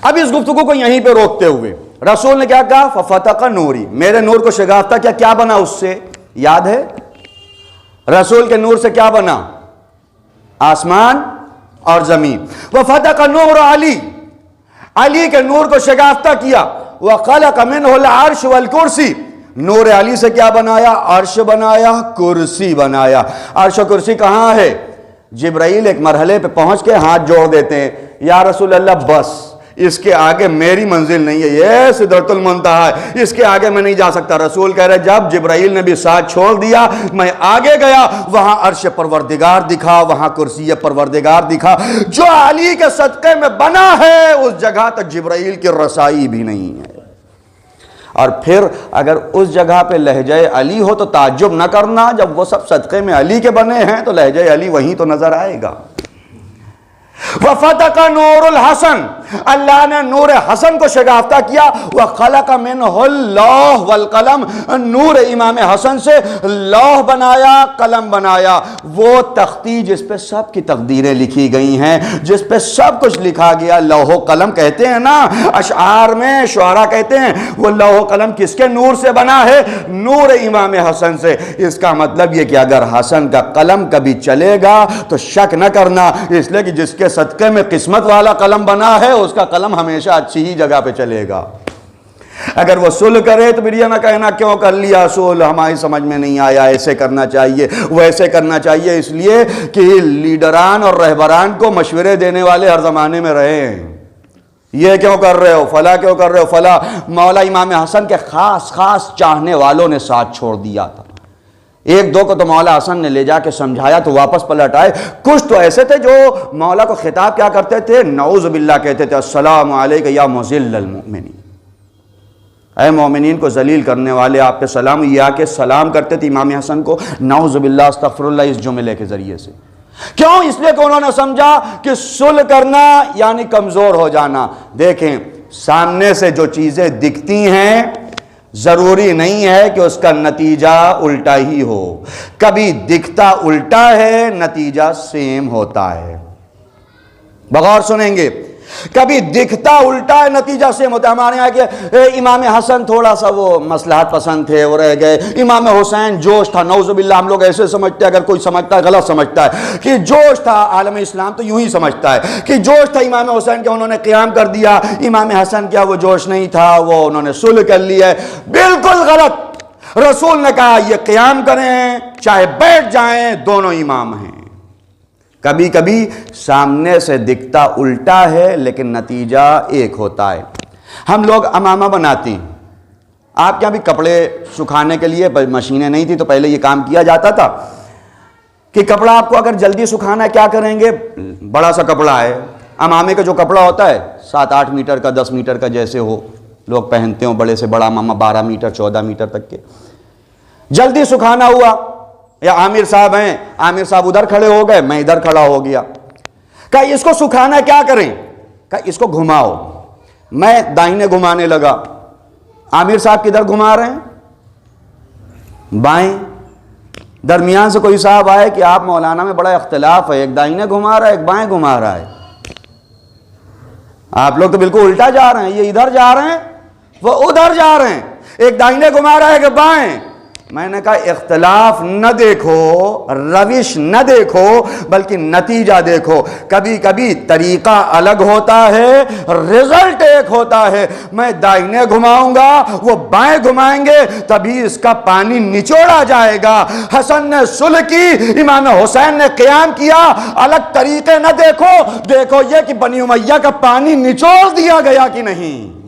اب اس گفتگو کو یہیں پہ روکتے ہوئے رسول نے کیا کہا؟ ففتق نوری, میرے نور کو شگافتہ کیا, کیا بنا اس سے؟ یاد ہے رسول کے نور سے کیا بنا؟ آسمان اور زمین. وفتق نور علی, علی کے نور کو شگافتہ کیا. وخلق منہ العرش والکرسی, نور علی سے کیا بنایا؟ عرش بنایا، کرسی بنایا۔ عرش و کرسی کہاں ہے؟ جبرائیل ایک مرحلے پہ پہنچ کے ہاتھ جوڑ دیتے ہیں، یا رسول اللہ بس اس کے آگے میری منزل نہیں ہے، یہ سدرۃ المنتہا ہے، اس کے آگے میں نہیں جا سکتا۔ رسول کہہ رہے جب جبرائیل نے بھی ساتھ چھوڑ دیا میں آگے گیا، وہاں عرش پروردگار دکھا، وہاں کرسی پروردگار دکھا۔ جو علی کے صدقے میں بنا ہے اس جگہ تک جبرائیل کی رسائی بھی نہیں ہے۔ اور پھر اگر اس جگہ پہ لہجہ علی ہو تو تعجب نہ کرنا، جب وہ سب صدقے میں علی کے بنے ہیں تو لہجہ علی وہیں تو نظر آئے گا۔ وَفَتَقَ نُورُ الْحَسَنِ، اللہ نے نور حسن کو شگافتہ کیا۔ وَخَلَقَ مِنْهُ اللَّوْحَ وَالْقَلَمَ، نور امام حسن سے لوح بنایا، قلم بنایا، وہ تختی جس پہ سب کی تقدیریں لکھی گئی ہیں، جس پہ سب کچھ لکھا گیا۔ لوح و قلم کہتے ہیں نا اشعار میں، شعراء کہتے ہیں وہ لوح و قلم کس کے نور سے بنا ہے؟ نور امام حسن سے۔ اس کا مطلب یہ کہ اگر حسن کا قلم کبھی چلے گا تو شک نہ کرنا، اس لیے کہ جس کے صدقے میں قسمت والا قلم بنا ہے اس کا قلم ہمیشہ اچھی ہی جگہ پہ چلے گا۔ اگر وہ صلح کرے تو پھر یہ نہ کہنا کیوں کر لیا صلح، ہماری سمجھ میں نہیں آیا، ایسے کرنا چاہیے ویسے کرنا چاہیے، اس لیے کہ لیڈران اور رہبران کو مشورے دینے والے ہر زمانے میں رہے ہیں۔ یہ کیوں کر رہے ہو، فلاں کیوں کر رہے ہو، فلاں۔ مولا امام حسن کے خاص چاہنے والوں نے ساتھ چھوڑ دیا تھا۔ ایک دو کو تو مولا حسن نے لے جا کے سمجھایا تو واپس پلٹ آئے۔ کچھ تو ایسے تھے جو مولا کو خطاب کیا کرتے تھے؟ نعوذ باللہ کہتے تھے، السلام علیک یا مذل المؤمنین، اے مومنین کو ذلیل کرنے والے آپ پہ سلام۔ یہ آ کے سلام کرتے تھے امام حسن کو، نعوذ باللہ استغفر اللہ، اس جملے کے ذریعے سے۔ کیوں؟ اس لیے کہ انہوں نے سمجھا کہ صلح کرنا یعنی کمزور ہو جانا۔ دیکھیں سامنے سے جو چیزیں دکھتی ہیں ضروری نہیں ہے کہ اس کا نتیجہ الٹا ہی ہو، کبھی دکھتا الٹا ہے نتیجہ سیم ہوتا ہے۔ بغور سنیں گے، کبھی دکھتا الٹا ہے نتیجہ سیم ہوتا ہے۔ ہمارے یہاں کہ امام حسن تھوڑا سا وہ مصلحت پسند تھے وہ رہ گئے، امام حسین جوش تھا، نعوذ باللہ ہم لوگ ایسے سمجھتے ہیں، اگر کوئی سمجھتا ہے غلط سمجھتا ہے کہ جوش تھا، عالم اسلام تو یوں ہی سمجھتا ہے کہ جوش تھا امام حسین کے، انہوں نے قیام کر دیا۔ امام حسن کیا وہ جوش نہیں تھا، وہ انہوں نے صلح کر لی ہے، بالکل غلط۔ رسول نے کہا یہ قیام کریں چاہے بیٹھ جائیں، دونوں امام ہیں۔ کبھی کبھی سامنے سے دکھتا الٹا ہے لیکن نتیجہ ایک ہوتا ہے۔ ہم لوگ امامہ بناتے ہیں، آپ کے یہاں بھی کپڑے سکھانے کے لیے مشینیں نہیں تھی تو پہلے یہ کام کیا جاتا تھا کہ کپڑا آپ کو اگر جلدی سکھانا ہے کیا کریں گے؟ بڑا سا کپڑا ہے، امامے کا جو کپڑا ہوتا ہے 7-8 میٹر کا 10 میٹر کا جیسے ہو لوگ پہنتے ہوں، بڑے سے بڑا امامہ 12 میٹر 14 میٹر تک کے۔ جلدی سکھانا ہوا یا عامر صاحب ہیں، عامر صاحب ادھر کھڑے ہو گئے، میں ادھر کھڑا ہو گیا، کہا اس کو سکھانا کیا کریں؟ کہا اس کو گھماؤ۔ میں دائیں گھمانے لگا، عامر صاحب کدھر گھما رہے ہیں؟ بائیں۔ درمیان سے کوئی صاحب آئے کہ آپ مولانا میں بڑا اختلاف ہے، ایک دائیں گھما رہا ہے ایک بائیں گھما رہا ہے، آپ لوگ تو بالکل الٹا جا رہے ہیں، یہ ادھر جا رہے ہیں وہ ادھر جا رہے ہیں، ایک دائیں گھما رہا ہے کہ بائیں۔ میں نے کہا اختلاف نہ دیکھو، روش نہ دیکھو، بلکہ نتیجہ دیکھو۔ کبھی کبھی طریقہ الگ ہوتا ہے، رزلٹ ایک ہوتا ہے۔ میں دائیں گھماؤں گا وہ بائیں گھمائیں گے، تبھی اس کا پانی نچوڑا جائے گا۔ حسن نے صلح کی، امام حسین نے قیام کیا، الگ طریقے نہ دیکھو، دیکھو یہ کہ بنی امیہ کا پانی نچوڑ دیا گیا کہ نہیں۔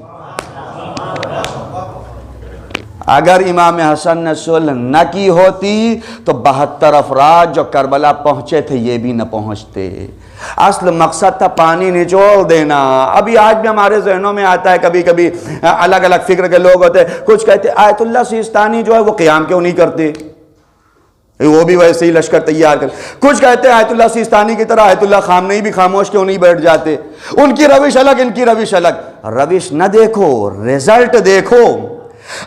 اگر امام حسن نے صلح نہ کی ہوتی تو 72 افراد جو کربلا پہنچے تھے یہ بھی نہ پہنچتے۔ اصل مقصد تھا پانی نچوڑ دینا۔ ابھی آج بھی ہمارے ذہنوں میں آتا ہے، کبھی کبھی الگ الگ فکر کے لوگ ہوتے، کچھ کہتے آیت اللہ سیستانی جو ہے وہ قیام کیوں نہیں کرتے، وہ بھی ویسے ہی لشکر تیار کر۔ کچھ کہتے ہیں آیت اللہ سیستانی کی طرح آیت اللہ خامنئی بھی خاموش کیوں نہیں بیٹھ جاتے، ان کی روش الگ ان کی روش الگ۔ روش نہ دیکھو، رزلٹ دیکھو،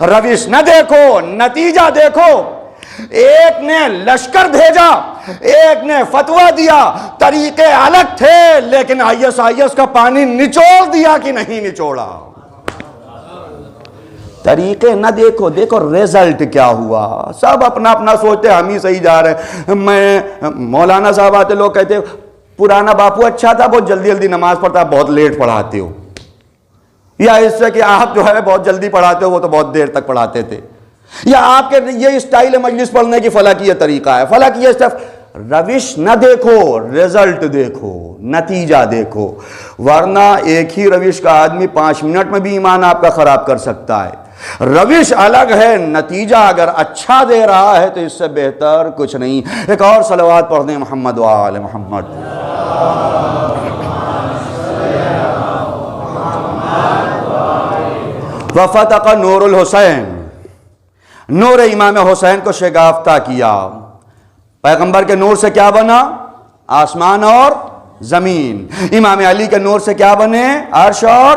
روش نہ دیکھو، نتیجہ دیکھو۔ ایک نے لشکر بھیجا، ایک نے فتویٰ دیا، طریقے الگ تھے لیکن IS کا پانی نچوڑ دیا کہ نہیں نچوڑا۔ طریقے نہ دیکھو، دیکھو رزلٹ کیا ہوا۔ سب اپنا اپنا سوچتے ہم ہی صحیح جا رہے ہیں۔ میں مولانا صاحب آتے لوگ کہتے پرانا باپو اچھا تھا، بہت جلدی جلدی نماز پڑھتا، بہت لیٹ پڑھاتے ہو، یا اس سے کہ آپ جو ہے بہت جلدی پڑھاتے ہو، وہ تو بہت دیر تک پڑھاتے تھے۔ یا آپ کے یہ اسٹائل مجلس پڑھنے کی فلاں کی یہ طریقہ ہے، فلاں کی یہ روش نہ دیکھو، رزلٹ دیکھو، نتیجہ دیکھو، ورنہ ایک ہی روش کا آدمی 5 منٹ میں بھی ایمان آپ کا خراب کر سکتا ہے۔ روش الگ ہے، نتیجہ اگر اچھا دے رہا ہے تو اس سے بہتر کچھ نہیں۔ ایک اور صلوات پڑھ دیں محمد و آل محمد۔ وفتق نور الحسین، نور امام حسین کو شگافتہ کیا۔ پیغمبر کے نور سے کیا بنا؟ آسمان اور زمین۔ امام علی کے نور سے کیا بنے؟ عرش اور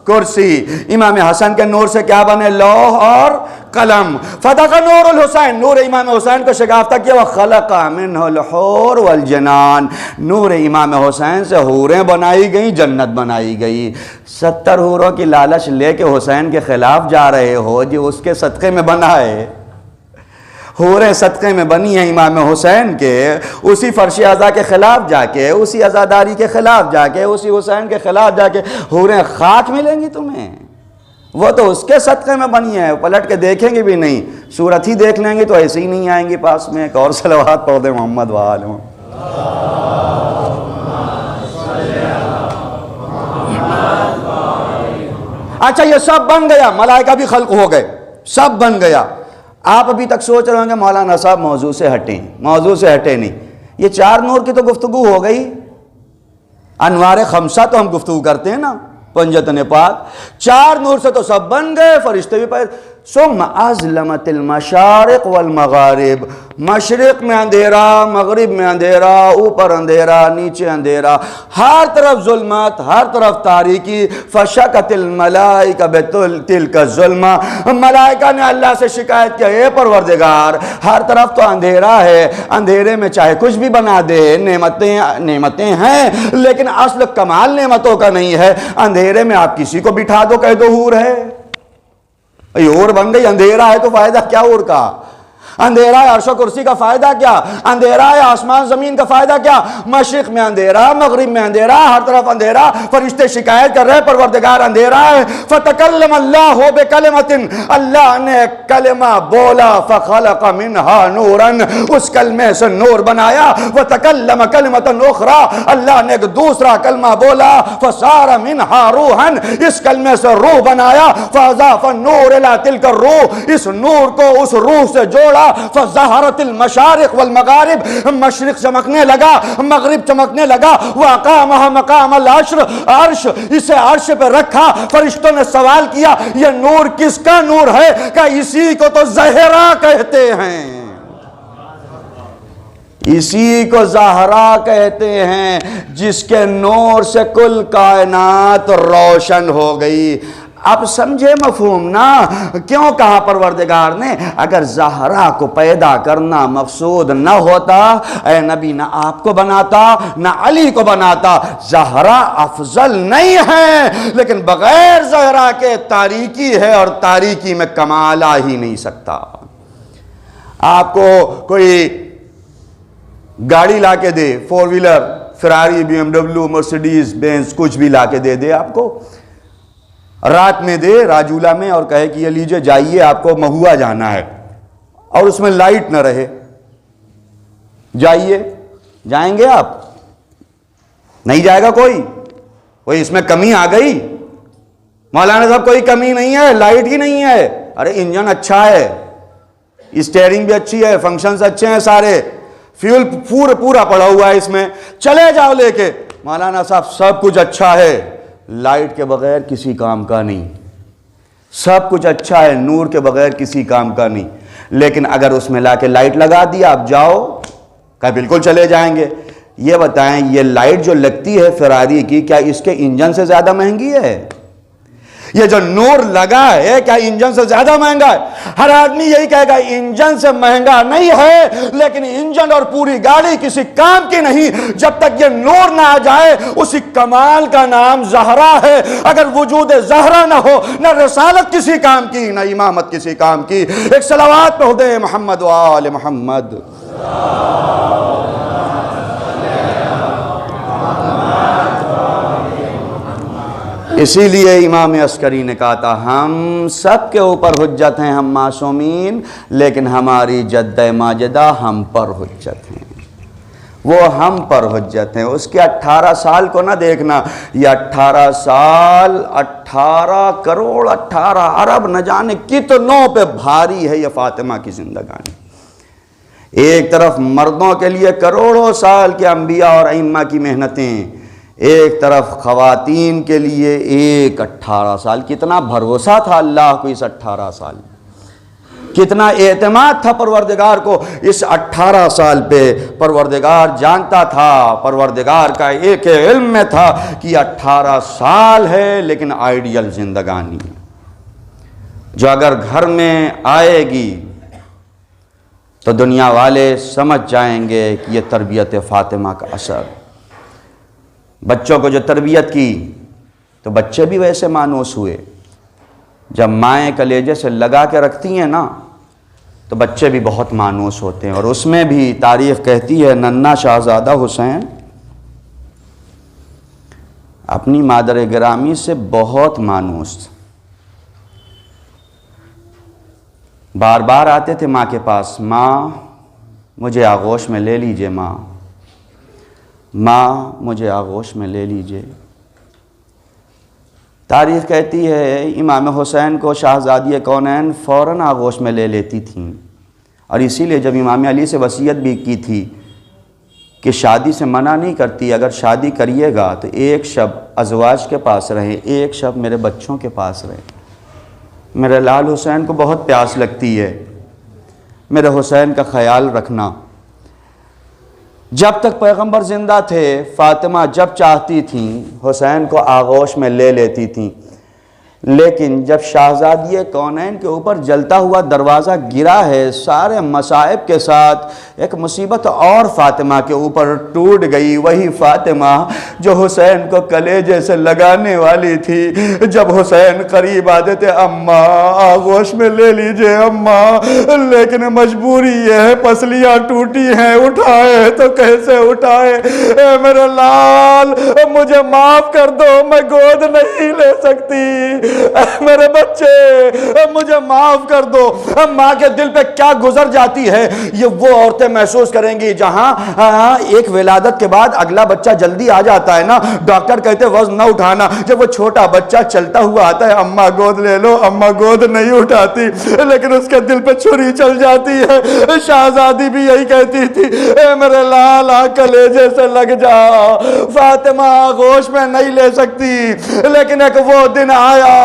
کرسی۔ امام حسن کے نور سے کیا بنے؟ لوح اور قلم۔ فتح نور الحسین، نور امام حسین کو شگافتہ کیا۔ وخلق منہ الحور والجنان، نور امام حسین سے حوریں بنائی گئیں، جنت بنائی گئی۔ 70 حوروں کی لالچ لے کے حسین کے خلاف جا رہے ہو جی، اس کے صدقے میں بنا ہے۔ حوریں صدقے میں بنی ہیں امام حسین کے، اسی فرش عزا کے خلاف جا کے، اسی عزاداری کے خلاف جا کے، اسی حسین کے خلاف جا کے حوریں خاک ملیں گی تمہیں؟ وہ تو اس کے صدقے میں بنی ہے، پلٹ کے دیکھیں گے بھی نہیں، صورت ہی دیکھ لیں گے تو ایسے ہی نہیں آئیں گی پاس میں۔ ایک اور صلوات پڑھ دیں محمد و آل محمد۔ اچھا یہ سب بن گیا، ملائکہ بھی خلق ہو گئے، سب بن گیا۔ آپ ابھی تک سوچ رہے ہوں گے مولانا صاحب موضوع سے ہٹیں، موضوع سے ہٹے نہیں۔ یہ 4 نور کی تو گفتگو ہو گئی، انوار خمسہ تو ہم گفتگو کرتے ہیں نا، پنجتن پاک۔ 4 نور سے تو سب بن گئے، فرشتے بھی پیدا۔ ثم ازلمت المشارق والمغارب، مشرق میں اندھیرا، مغرب میں اندھیرا، اوپر اندھیرا، نیچے اندھیرا، ہر طرف ظلمت، ہر طرف تاریکی۔ فشکت الملائکہ بتلک الظلمہ، ملائکہ نے اللہ سے شکایت کیا، اے پروردگار ہر طرف تو اندھیرا ہے، اندھیرے میں چاہے کچھ بھی بنا دے، نعمتیں ہیں لیکن اصل کمال نعمتوں کا نہیں ہے۔ اندھیرے میں آپ کسی کو بٹھا دو، کہہ دو حور ہے، اور بن گئی۔ اندھیرا ہے تو فائدہ کیا اور کا؟ اندھیرا ہے عرش و کرسی کا فائدہ کیا؟ اندھیرا ہے آسمان زمین کا فائدہ کیا؟ مشرق میں اندھیرا، مغرب میں اندھیرا، ہر طرف اندھیرا، فرشتے شکایت کر رہے پروردگار اندھیرا ہے۔ فتکلم اللہ بکلمۃ، اللہ نے کلمہ بولا، فخلق منہا نورا، اس کلمے سے نور بنایا۔ وتکلم کلمۃ اخری، اللہ نے ایک دوسرا کلمہ بولا، فصار منہا روحا، اس کلمے سے روح بنایا۔ فاضاف النور الی تلک الروح، اس نور کو اس روح سے جوڑا۔ فظہرت المشارق والمغارب، مشرق چمکنے لگا، مغرب چمکنے لگا۔ وَأَقَامَهَا مَقَامَ الْعَرْشِ، عرش، اسے عرش پہ رکھا۔ فرشتوں نے سوال کیا یہ نور کس کا نور ہے؟ کہ اسی کو تو زہرا کہتے ہیں، اسی کو زہرا کہتے ہیں، جس کے نور سے کل کائنات روشن ہو گئی۔ اب سمجھے مفہوم نا؟ کیوں کہا پروردگار نے اگر زہرا کو پیدا کرنا مقصود نہ ہوتا، اے نبی نہ آپ کو بناتا نہ علی کو بناتا۔ زہرا افضل نہیں ہے، لیکن بغیر زہرا کے تاریکی ہے، اور تاریکی میں کمال آ ہی نہیں سکتا۔ آپ کو کوئی گاڑی لا کے دے، 4 ویلر، فراری، BMW، مرسیڈیز، بینز، کچھ بھی لا کے دے آپ کو، رات میں دے راجولہ میں، اور کہے کہ یہ لیجئے جائیے آپ کو مہوا جانا ہے، اور اس میں لائٹ نہ رہے، جائیے، جائیں گے آپ؟ نہیں جائے گا کوئی اس میں کمی آ گئی؟ مولانا صاحب کوئی کمی نہیں ہے، لائٹ ہی نہیں ہے۔ ارے انجن اچھا ہے، اسٹیئرنگ بھی اچھی ہے، فنکشنز اچھے ہیں سارے، فیول پورا پڑا ہوا ہے اس میں، چلے جاؤ لے کے۔ مولانا صاحب سب کچھ اچھا ہے، لائٹ کے بغیر کسی کام کا نہیں، سب کچھ اچھا ہے، نور کے بغیر کسی کام کا نہیں، لیکن اگر اس میں لا کے لائٹ لگا دیا آپ جاؤ، کہ بالکل چلے جائیں گے۔ یہ بتائیں یہ لائٹ جو لگتی ہے فراری کی، کیا اس کے انجن سے زیادہ مہنگی ہے؟ یہ جو نور لگا ہے کیا انجن سے زیادہ مہنگا ہے؟ ہر آدمی یہی کہے گا انجن سے مہنگا نہیں ہے، لیکن انجن اور پوری گاڑی کسی کام کی نہیں جب تک یہ نور نہ آ جائے۔ اسی کمال کا نام زہرا ہے۔ اگر وجود زہرا نہ ہو، نہ رسالت کسی کام کی، نہ امامت کسی کام کی۔ ایک صلوات پڑھ دیں محمد و آل محمد۔ اسی لیے امام عسکری نے کہا تھا ہم سب کے اوپر حجت ہیں، ہم معصومین، لیکن ہماری جد ماجدہ ہم پر حجت ہیں، وہ ہم پر حجت ہیں۔ اس کے 18 سال کو نہ دیکھنا، یہ 18 سال 18 کروڑ 18 ارب نہ جانے کتنوں پہ بھاری ہے یہ فاطمہ کی زندگانی۔ ایک طرف مردوں کے لیے کروڑوں سال کے انبیاء اور ائمہ کی محنتیں، ایک طرف خواتین کے لیے ایک 18 سال۔ کتنا بھروسہ تھا اللہ کو اس 18 سال، کتنا اعتماد تھا پروردگار کو اس 18 سال پہ۔ پروردگار جانتا تھا، پروردگار کا ایک علم میں تھا کہ 18 سال ہے لیکن آئیڈیل زندگانی جو اگر گھر میں آئے گی تو دنیا والے سمجھ جائیں گے کہ یہ تربیت فاطمہ کا اثر۔ بچوں کو جو تربیت کی تو بچے بھی ویسے مانوس ہوئے۔ جب مائیں کلیجے سے لگا کے رکھتی ہیں نا تو بچے بھی بہت مانوس ہوتے ہیں، اور اس میں بھی تاریخ کہتی ہے ننھا شہزادہ حسین اپنی مادر گرامی سے بہت مانوس، بار بار آتے تھے ماں کے پاس، ماں مجھے آغوش میں لے لیجئے، ماں مجھے آغوش میں لے لیجئے۔ تاریخ کہتی ہے امام حسین کو شہزادی کونین فوراً آغوش میں لے لیتی تھیں، اور اسی لیے جب امام علی سے وصیت بھی کی تھی کہ شادی سے منع نہیں کرتی، اگر شادی کریے گا تو ایک شب ازواج کے پاس رہیں، ایک شب میرے بچوں کے پاس رہیں۔ میرے لال حسین کو بہت پیاس لگتی ہے، میرے حسین کا خیال رکھنا۔ جب تک پیغمبر زندہ تھے فاطمہ جب چاہتی تھیں حسین کو آغوش میں لے لیتی تھیں، لیکن جب شہزادی کونین کے اوپر جلتا ہوا دروازہ گرا ہے سارے مصائب کے ساتھ، ایک مصیبت اور فاطمہ کے اوپر ٹوٹ گئی، وہی فاطمہ جو حسین کو کلیجے سے لگانے والی تھی۔ جب حسین قریب آتے تھے، اماں آغوش میں لے لیجئے اماں، لیکن مجبوری یہ ہے پسلیاں ٹوٹی ہیں، اٹھائے تو کیسے اٹھائے، اے میرے لال مجھے معاف کر دو، میں گود نہیں لے سکتی، میرے بچے مجھے معاف کر دو۔ ماں کے دل پہ کیا گزر جاتی ہے یہ وہ عورتیں محسوس کریں گی جہاں ایک ولادت کے بعد اگلا بچہ جلدی آ جاتا ہے نا، ڈاکٹر کہتے وزن نہ اٹھانا، جب وہ چھوٹا بچہ چلتا ہوا آتا ہے اماں گود لے لو، اماں گود نہیں اٹھاتی، لیکن اس کے دل پہ چھری چل جاتی ہے۔ شہزادی بھی یہی کہتی تھی، اے میرے لال کلیجے سے لگ جا۔ فاطمہ آغوش میں نہیں لے سکتی، لیکن ایک وہ دن آیا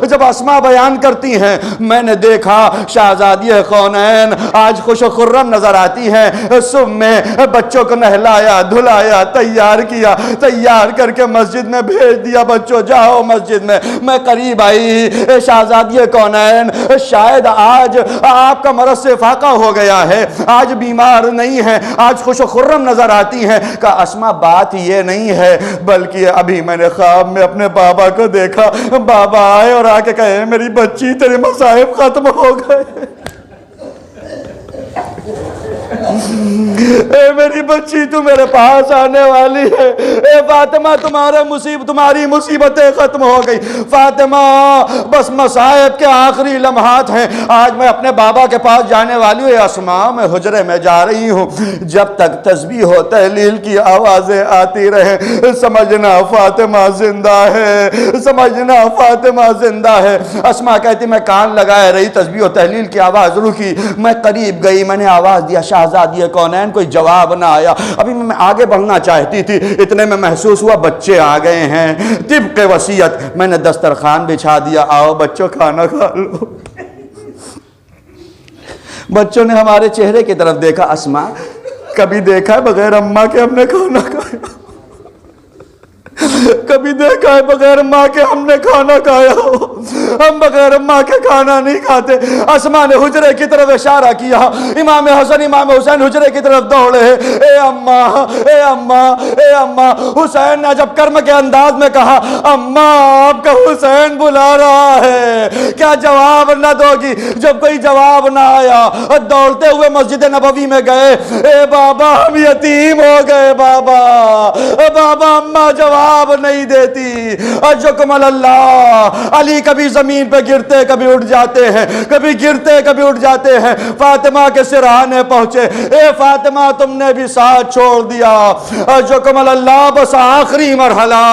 جب اسماء بیان کرتی ہیں میں نے دیکھا شہزادی کونین آج خوش و خرم نظر آتی ہیں، صبح میں بچوں کو نہلایا دھلایا تیار کیا، تیار کر کے مسجد میں بھیج دیا، بچوں جاؤ مسجد میں۔ میں قریب آئی، شہزادی کونین شاید آج آپ کا مرض سے فاقہ ہو گیا ہے، آج بیمار نہیں ہے، آج خوش و خرم نظر آتی ہیں۔ کہا اسماء بات یہ نہیں ہے، بلکہ ابھی میں نے خواب میں اپنے بابا کو دیکھا، بابا آئے اور آ کے کہے میری بچی تیرے مصائب ختم ہو گئے، اے میری بچی تو میرے پاس آنے والی ہے، اے فاطمہ تمہاری مصیبتیں ختم ہو گئی۔ فاطمہ بس مصائب کے آخری لمحات ہیں، آج میں اپنے بابا کے پاس جانے والی ہوں۔ اسماء میں حجرے میں جا رہی ہوں، جب تک تسبیح و تہلیل کی آوازیں آتی رہے سمجھنا فاطمہ زندہ ہے، سمجھنا فاطمہ زندہ ہے۔ اسماء کہتی میں کان لگائے رہی، تسبیح و تہلیل کی آواز رکی، میں قریب گئی، میں نے آواز دیا شہزادی کونین، کوئی جواب نہ آیا۔ ابھی میں آگے بڑھنا چاہتی تھی، اتنے میں محسوس ہوا بچے آ گئے ہیں۔ طبق وصیت میں نے دسترخوان بچھا دیا، آؤ بچوں کھانا کھا لو۔ بچوں نے ہمارے چہرے کی طرف دیکھا، اسماء کبھی دیکھا ہے بغیر اماں کے ہم نے کھانا کھایا؟ کبھی دیکھا ہے بغیر ماں کے ہم نے کھانا کھایا ہو؟ ہم بغیر اماں کے کھانا نہیں کھاتے۔ اسماء نے حجرے کی طرف اشارہ کیا، امام حسن امام حسین حجرے کی طرف دوڑے، اے اماں اے اماں اے اماں۔ حسین نے جب کرم کے انداز میں کہا اماں آپ کا حسین بلا رہا ہے، کیا جواب نہ دو گی؟ جب کوئی جواب نہ آیا دوڑتے ہوئے مسجد نبوی میں گئے، اے بابا ہم یتیم ہو گئے بابا، بابا اماں جواب نہیں دیتی۔ اجکم اللہ، علی کبھی زمین پہ گرتے کبھی اٹھ جاتے ہیں، کبھی گرتے کبھی اٹھ جاتے ہیں، فاطمہ کے سرہانے پہنچے، اے فاطمہ تم نے بھی ساتھ چھوڑ دیا۔ اجکم اللہ، بس آخری مرحلہ،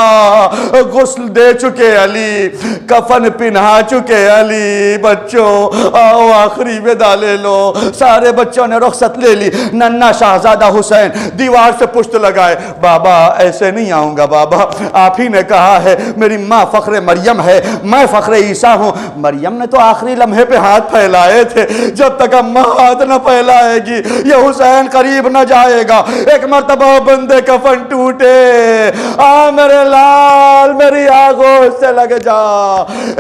غسل دے چکے علی، کفن پہنا چکے علی، بچوں آؤ آخری ودا لے لو۔ سارے بچوں نے رخصت لے لی، ننھا شہزادہ حسین دیوار سے پشت لگائے، بابا ایسے نہیں آؤں گا بابا، آپ ہی نے کہا ہے میری ماں فخر مریم ہے، میں فخر عیسیٰ ہوں۔ مریم نے تو آخری لمحے پہ ہاتھ پھیلائے تھے، جب تک اماں ہاتھ نہ پھیلائے گی یہ حسین قریب نہ جائے گا۔ ایک مرتبہ بندے کفن ٹوٹے، آ میرے لال میری آغوش سے لگ جا،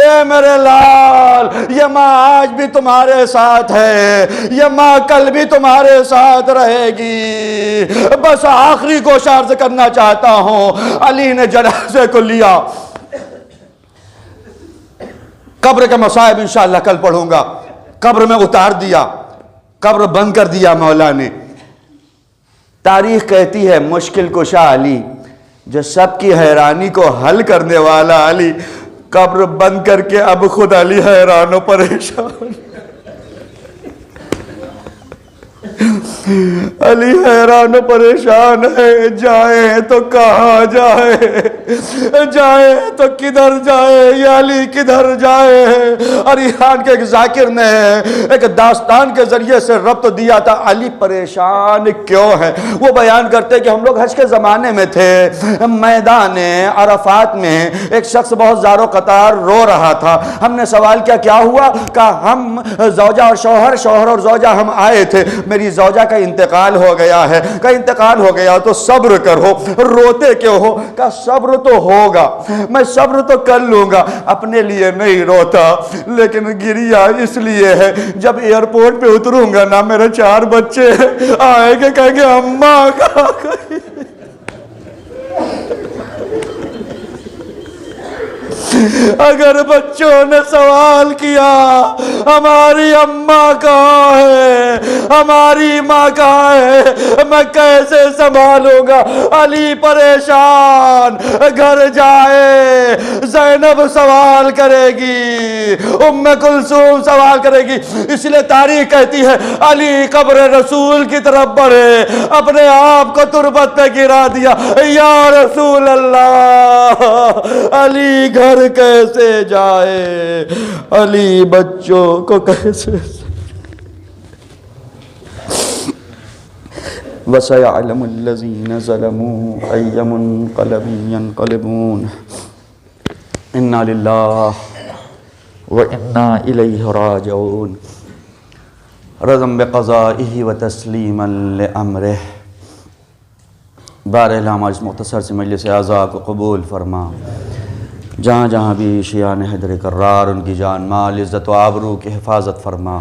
اے میرے لال یہ ماں آج بھی تمہارے ساتھ ہے، یہ ماں کل بھی تمہارے ساتھ رہے گی۔ بس آخری گوش عرض کرنا چاہتا ہوں، علی نے جنازے کو لیا، قبر کے مصائب انشاءاللہ کل پڑھوں گا، قبر میں اتار دیا، قبر بند کر دیا مولا نے۔ تاریخ کہتی ہے مشکل کشا علی، جو سب کی حیرانی کو حل کرنے والا علی، قبر بند کر کے اب خود علی حیران و پریشان، علی حیران و پریشان ہے، جائیں تو کہاں جائے، جائے تو کدھر جائے، یا علی کدھر جائے۔ علی خان کے ایک ذاکر نے ایک داستان کے ذریعے سے ربط دیا تھا علی پریشان کیوں ہے۔ وہ بیان کرتے کہ ہم لوگ حج کے زمانے میں تھے، میدان عرفات میں ایک شخص بہت زار و قطار رو رہا تھا۔ ہم نے سوال کیا کیا ہوا؟ کہا ہم زوجہ اور شوہر، شوہر اور زوجہ ہم آئے تھے، میری زوجہ کا انتقال ہو گیا ہے، کہ انتقال ہو گیا تو صبر کرو، روتے کیوں ہو؟ کہ صبر تو ہوگا، میں صبر تو کر لوں گا، اپنے لیے نہیں روتا لیکن گریا اس لیے ہے جب ایئرپورٹ پہ اتروں گا نا میرے 4 بچے آئے کہ کہیں گے اماں کہاں گئی۔ اگر بچوں نے سوال کیا ہماری اماں کہاں ہے، ہماری ماں کہاں ہے، میں کیسے سنبھالوں گا؟ علی پریشان، گھر جائے زینب سوال کرے گی، ام کلثوم سوال کرے گی، اس لیے تاریخ کہتی ہے علی قبر رسول کی طرف بڑھے، اپنے آپ کو تربت پہ گرا دیا، یا رسول اللہ علی گھر کیسے جائے، علی بچوں کو کیسے۔ وَسَيَعْلَمُ الَّذِينَ ظَلَمُوا أَيَّ مُنقَلَبٍ يَنقَلِبُونَ إِنَّا لِلَّهِ وَإِنَّا إِلَيْهِ رَاجِعُونَ رضا بقضائه وتسلیما لأمره۔ بارہلا ہماری اس مختصر سے مجلس اعزاء کو قبول فرما، جہاں جہاں بھی شیعان حیدر کرار ان کی جان مال عزت و آبرو کی حفاظت فرما،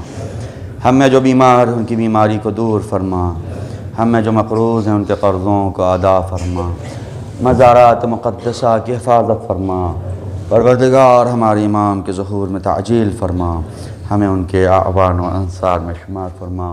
ہم میں جو بیمار ہیں ان کی بیماری کو دور فرما، ہم میں جو مقروض ہیں ان کے قرضوں کو ادا فرما، مزارات مقدسہ کی حفاظت فرما، پروردگار ہمارے امام کے ظہور میں تعجیل فرما، ہمیں ان کے اعوان و انصار میں شمار فرما۔